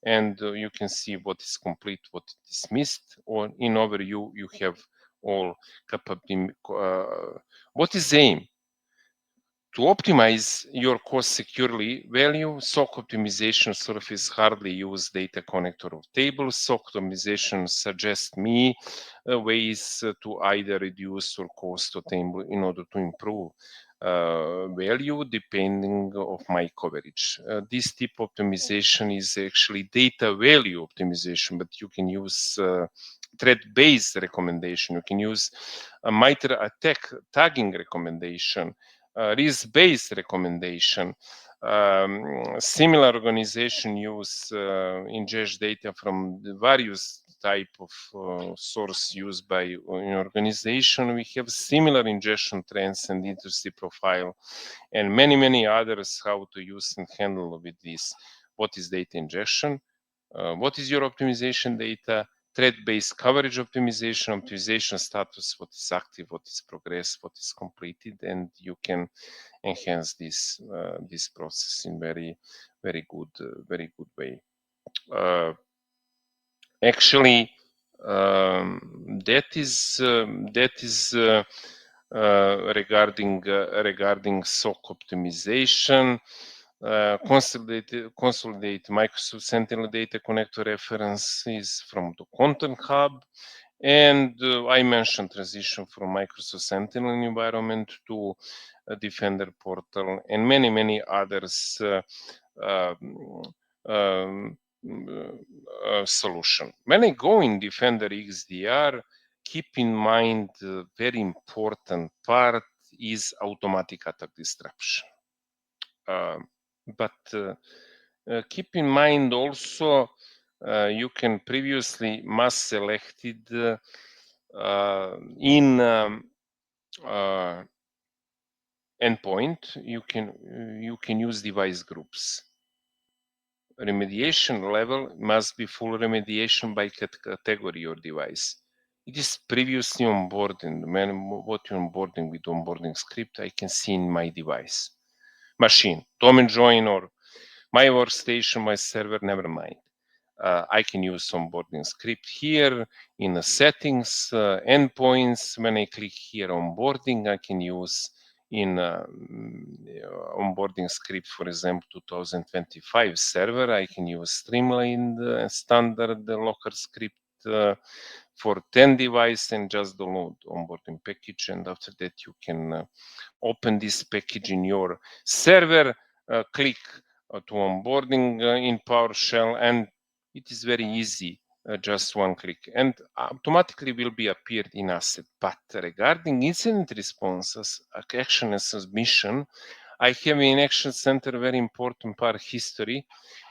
and you can see what is complete, what is missed, or in overview you have all capability. What is aim? To optimize your cost securely, value SOC optimization surface hardly use data connector of tables. SOC optimization suggests me ways to either reduce or cost a table in order to improve value depending of my coverage. This type of optimization is actually data value optimization, but you can use threat-based recommendation. You can use a MITRE ATT&CK tagging recommendation, risk-based recommendation. Similar organization use ingest data from the various type of source used by an organization. We have similar ingestion trends and industry profile, and many others how to use and handle with this. What is data ingestion? What is your optimization data? Threat-based coverage optimization, optimization status, what is active, what is progress, what is completed, and you can enhance this process in very good way. Actually, that is regarding SOC optimization. Consolidate Microsoft Sentinel data connector references from the Content Hub. And I mentioned transition from Microsoft Sentinel environment to Defender portal and many others um, solution. When I go in Defender XDR, keep in mind very important part is automatic attack disruption. But keep in mind also you can previously mass selected in endpoint. You can use device groups. Remediation level must be full remediation by category or device. It is previously onboarding. What you're onboarding with onboarding script, I can see in my device, machine, domain join or my workstation, my server, never mind. I can use onboarding script here in the settings, endpoints. When I click here onboarding, I can use in onboarding script, for example, 2025 server. I can use streamlined standard locker script for 10 device and just download onboarding package. And after that, you can open this package in your server, click to onboarding in PowerShell, and it is very easy, just one click, and automatically will be appeared in asset. But regarding incident responses, action and submission, I have in Action Center very important part history,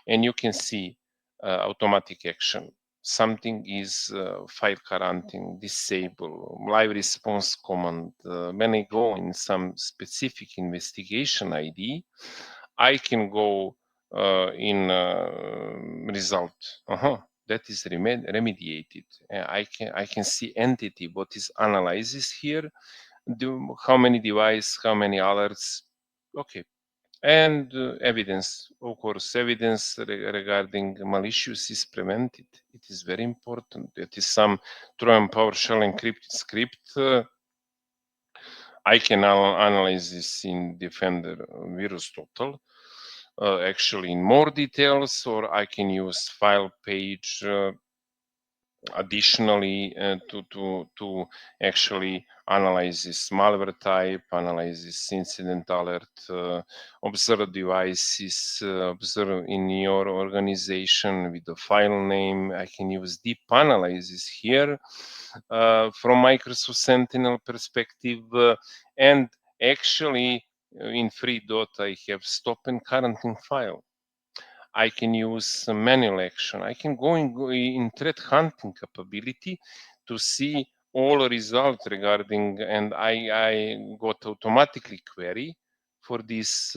and you can see automatic action. Something is file quarantine, disable, live response command. When I go in some specific investigation ID, I can go in result. That is remediated. I can see entity what is analyzes here. How many device, how many alerts. Okay, and evidence, of course, evidence regarding malicious is prevented. It is very important. That is some true and PowerShell encrypted script. I can analyze this in Defender Virus Total. Actually, in more details, or I can use file page additionally to actually analyze this malware type, analyze this incident alert, observe devices, observe in your organization with the file name. I can use deep analysis here from Microsoft Sentinel perspective, and actually in free dot I have stop and quarantine file. I can use manual action. I can go in threat hunting capability to see all results regarding, and I got automatically query for this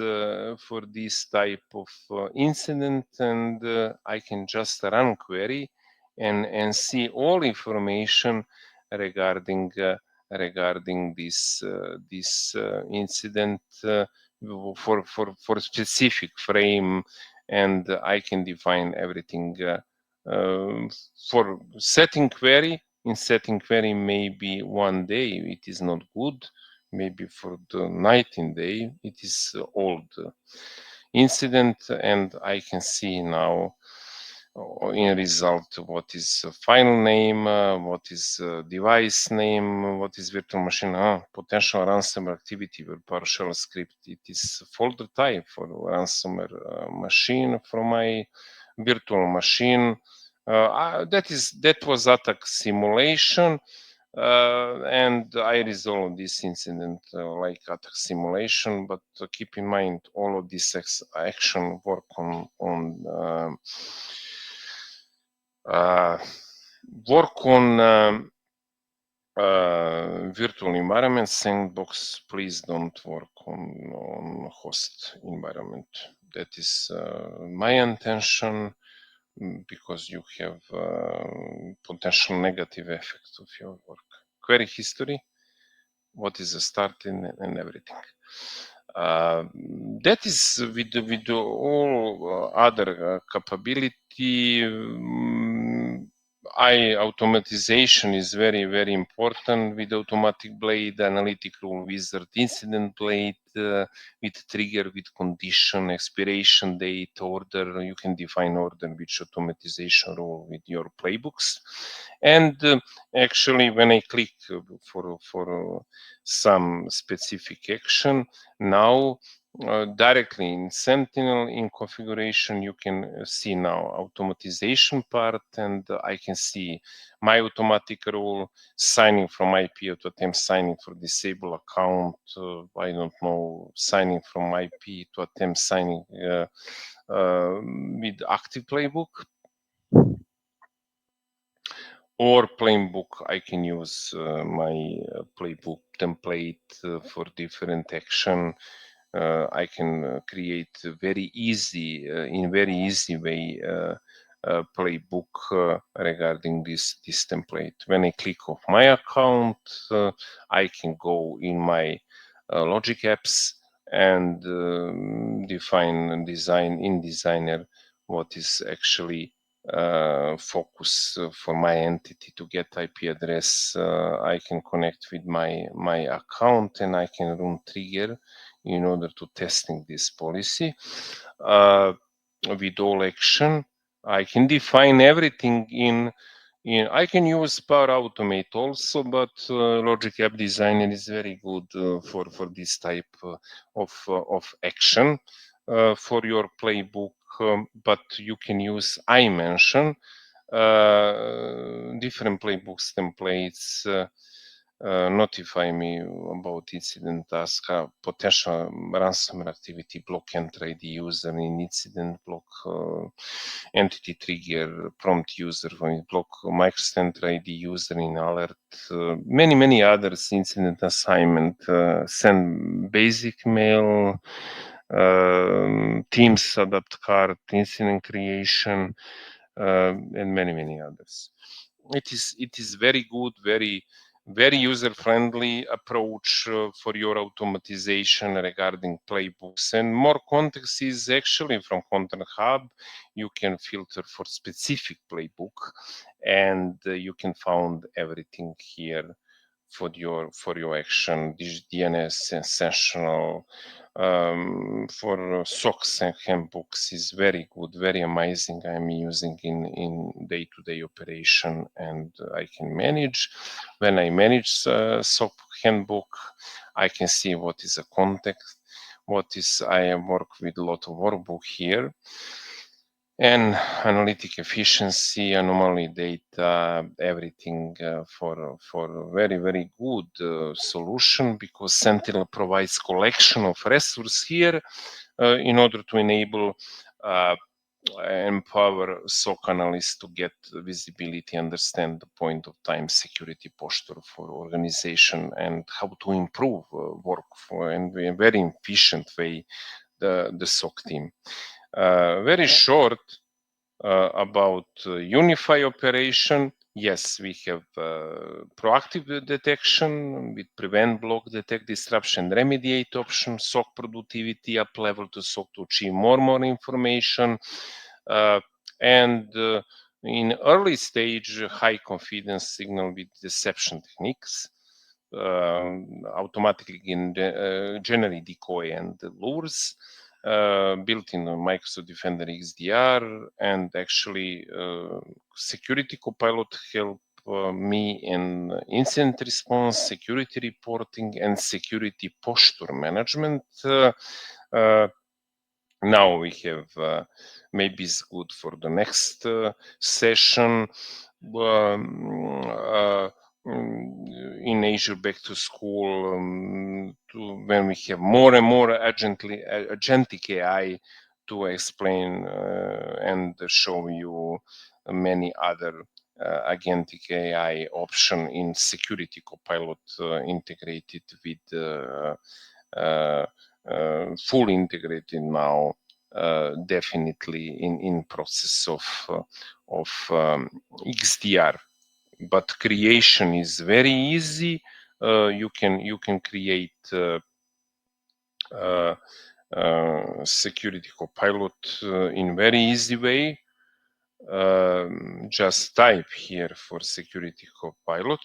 type of incident, and I can just run query and see all information regarding regarding this incident for specific frame, and I can define everything for setting query. In setting query, maybe one day it is not good. maybe for the 19th day, it is old incident, and I can see now in result what is file name, what is device name, what is virtual machine, potential ransomware activity with PowerShell script. It is folder type for ransomware machine from my virtual machine. That was attack simulation. And I resolved this incident like attack simulation, but keep in mind all of this action work on work on virtual environment. Sandbox, please don't work on host environment. That is my intention, because you have potential negative effects of your work. Query history, what is the start and everything. That is with all other capability. Automatization is very important with automatic blade, analytic rule wizard, incident blade, with trigger, with condition, expiration date, order. You can define order which automatization rule with your playbooks. And actually, when I click for some specific action, now directly in Sentinel in configuration, you can see now automatization part, and I can see my automatic rule, signing from IP to attempt signing for disable account. I don't know, signing from IP to attempt signing with active playbook. Or playbook, I can use my playbook template for different action. I can create very easy, in very easy way, playbook regarding this template. When I click off my account, I can go in my logic apps and define and design in designer what is actually focus for my entity to get IP address. I can connect with my account, and I can run trigger in order to testing this policy. With all action, I can define everything in I can use Power Automate also, but Logic App Designer is very good for this type of action for your playbook. But you can use I mention different playbooks templates. Notify me about incident task, potential ransomware activity, block enter ID user in incident, block entity trigger, prompt user when it block Microsoft enter ID user in alert, many others, incident assignment, send basic mail, Teams adapt card, incident creation, and many others. It is very good, very user-friendly approach for your automatization regarding playbooks. And more context is actually from Content Hub. You can filter for specific playbook, and you can find everything here for your action. This DNS essential for SOCs and handbooks is very good, very amazing. I'm using in day-to-day operation, and I can manage. When I manage SOC handbook, I can see what is the context, I work with a lot of workbook here, and analytic efficiency, anomaly data, everything for very good solution, because Sentinel provides collection of resources here in order to enable empower SOC analysts to get visibility, understand the point of time security posture for organization, and how to improve work for in a very efficient way the SOC team. Very short about unify operation. Yes, we have proactive detection with prevent, block, detect, disruption, remediate option, SOC productivity up level to SOC to achieve more information, and in early stage, high confidence signal with deception techniques. automatically generate decoy and lures built in Microsoft Defender XDR, and actually Security Copilot help me in incident response, security reporting, and security posture management. Now we have, maybe it's good for the next session. In Asia back to school, when we have more and more agentic AI to explain and show you many other agentic AI option in Security Copilot integrated with fully integrated now, definitely in process of XDR. But creation is very easy. You can create Security Copilot in very easy way. Just type here for Security Copilot.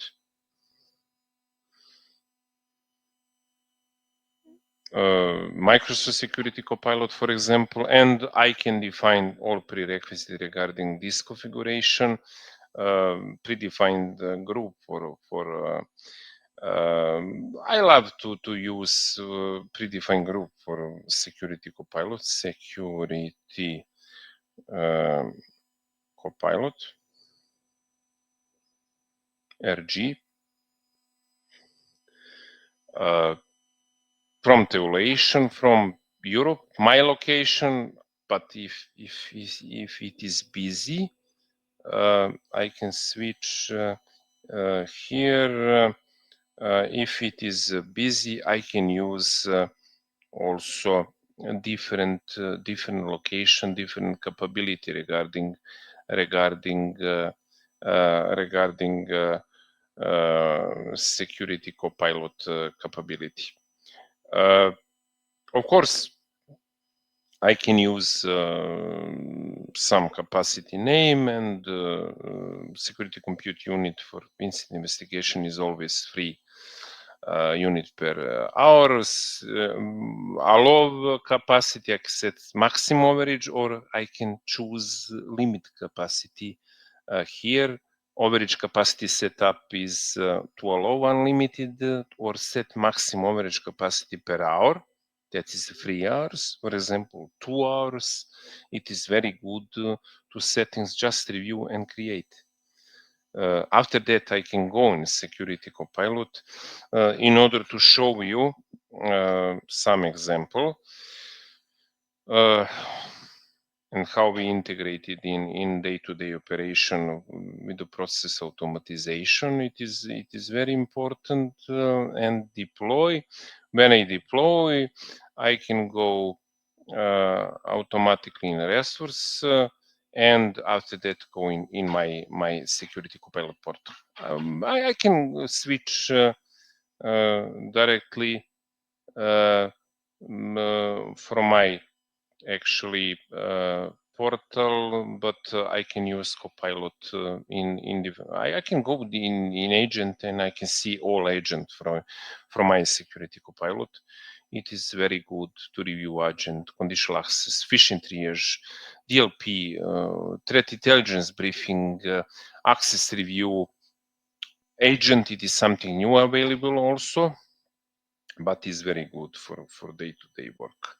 Microsoft Security Copilot, for example, and I can define all prerequisites regarding this configuration, predefined group for I love to use predefined group for Security Copilot, Security Copilot, RG, prompt evaluation from Europe, my location. But if it is busy, I can switch here. If it is busy, I can use also a different location, different capability regarding Security Copilot capability. Of course, I can use some capacity name, and security compute unit for incident investigation is always free unit per hours. Allow capacity, I can set maximum average, or I can choose limit capacity here. Average capacity setup is to allow unlimited or set maximum average capacity per hour. That is 3 hours, for example, 2 hours. It is very good to settings, just review and create. After that, I can go in Security Copilot in order to show you some example and how we integrate it in day-to-day operation with the process automatization. It is very important. And deploy. When I deploy, I can go automatically in resource, and after that go in my Security Copilot portal. I can switch directly from my actually portal, but I can use Copilot I can go in agent, and I can see all agent from my Security Copilot. It is very good to review agent, conditional access, phishing triage, DLP, threat intelligence briefing, access review. Agent, it is something new available also, but is very good for day-to-day work.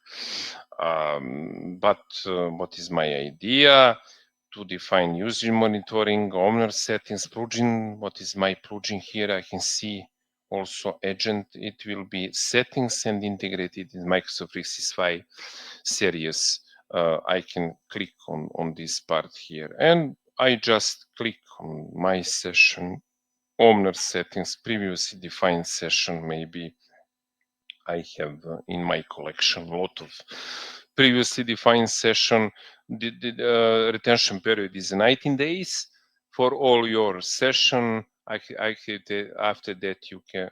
But what is my idea? To define user monitoring, owner settings, plugin. What is my plugin here? I can see also agent. It will be settings and integrated in Microsoft 365 series. I can click on this part here, and I just click on my session, owner settings, previously defined session. Maybe I have in my collection a lot of previously defined session. The retention period is 19 days for all your session. After that, you can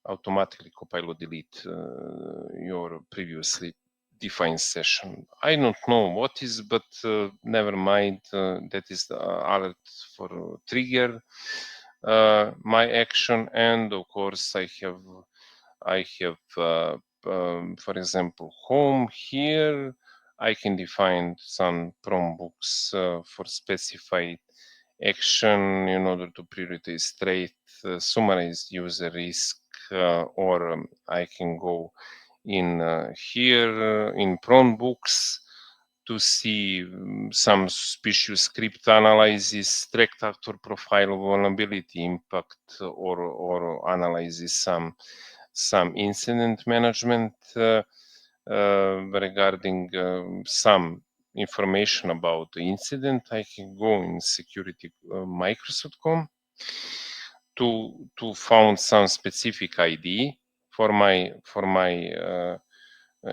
automatically Copilot delete your previously defined session. I don't know what is, but never mind. That is the alert for trigger. my action, and of course I have for example home. Here I can define some Chromebooks for specified action in order to prioritize threat, summarize user risk, or I can go in here in Chromebooks to see some suspicious script analysis, threat actor profile, vulnerability impact, or analyzes some incident management regarding some information about the incident. I can go in security Microsoft.com to found some specific ID for my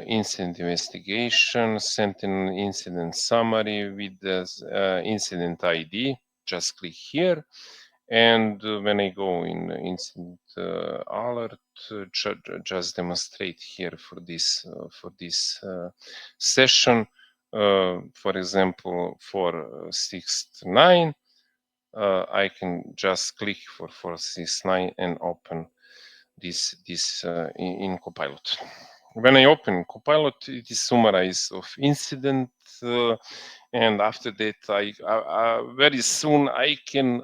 incident investigation, Sentinel incident summary with the incident ID. Just click here, and when I go in incident alert, just demonstrate here for this session. For example, for 6.9, I can just click for 469 and open this in Copilot. When I open Copilot, it is summarized of incident, and after that, I very soon I can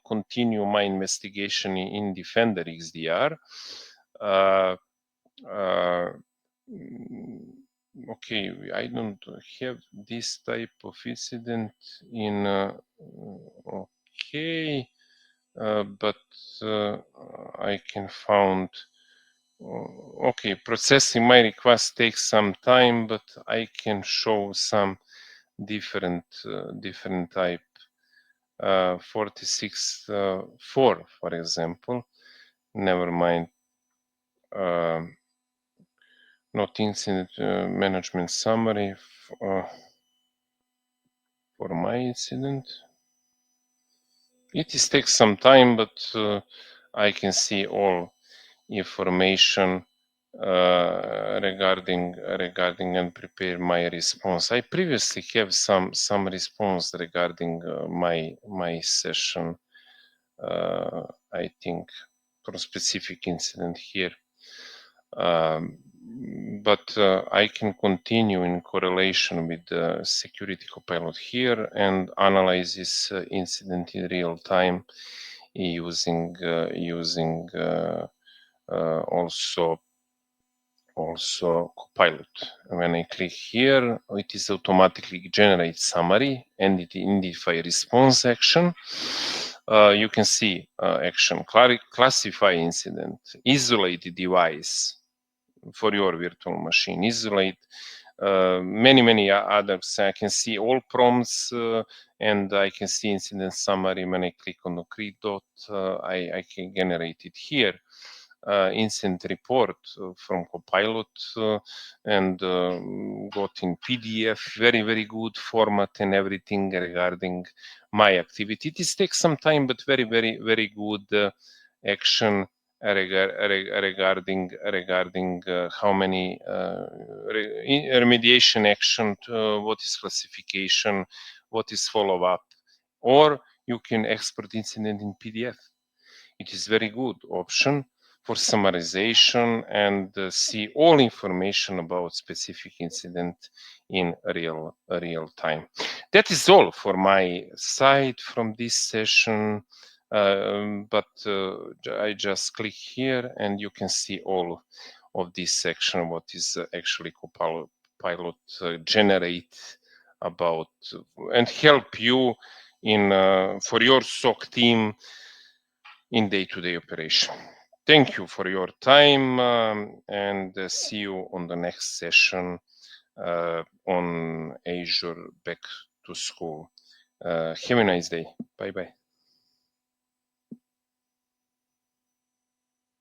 continue my investigation in Defender XDR. Okay, I don't have this type of incident in. Okay, but I can found. Okay, processing my request takes some time, but I can show some different type. 46.4, for example. Never mind. Not incident management summary for my incident. It is takes some time, but I can see all information regarding and prepare my response. I previously have some response regarding my session. I think for a specific incident here. But I can continue in correlation with the security copilot here and analyze this incident in real time using also Copilot. When I click here, it is automatically generate summary and it identify response action. You can see action, classify incident, isolate the device for your virtual machine, isolate many others. I can see all prompts and I can see incident summary. When I click on the three dot, I can generate it here. Incident report from Copilot and got in PDF, very good format and everything regarding my activity. This takes some time, but very good action regarding how many remediation action, what is classification, what is follow up, or you can export incident in PDF. It is very good option for summarization and see all information about specific incident in real time. That is all for my side from this session. But I just click here and you can see all of this section, what is actually Copilot generate about and help you in for your SOC team in day-to-day operation. Thank you for your time and see you on the next session on Azure Back to School. Have a nice day. Bye-bye.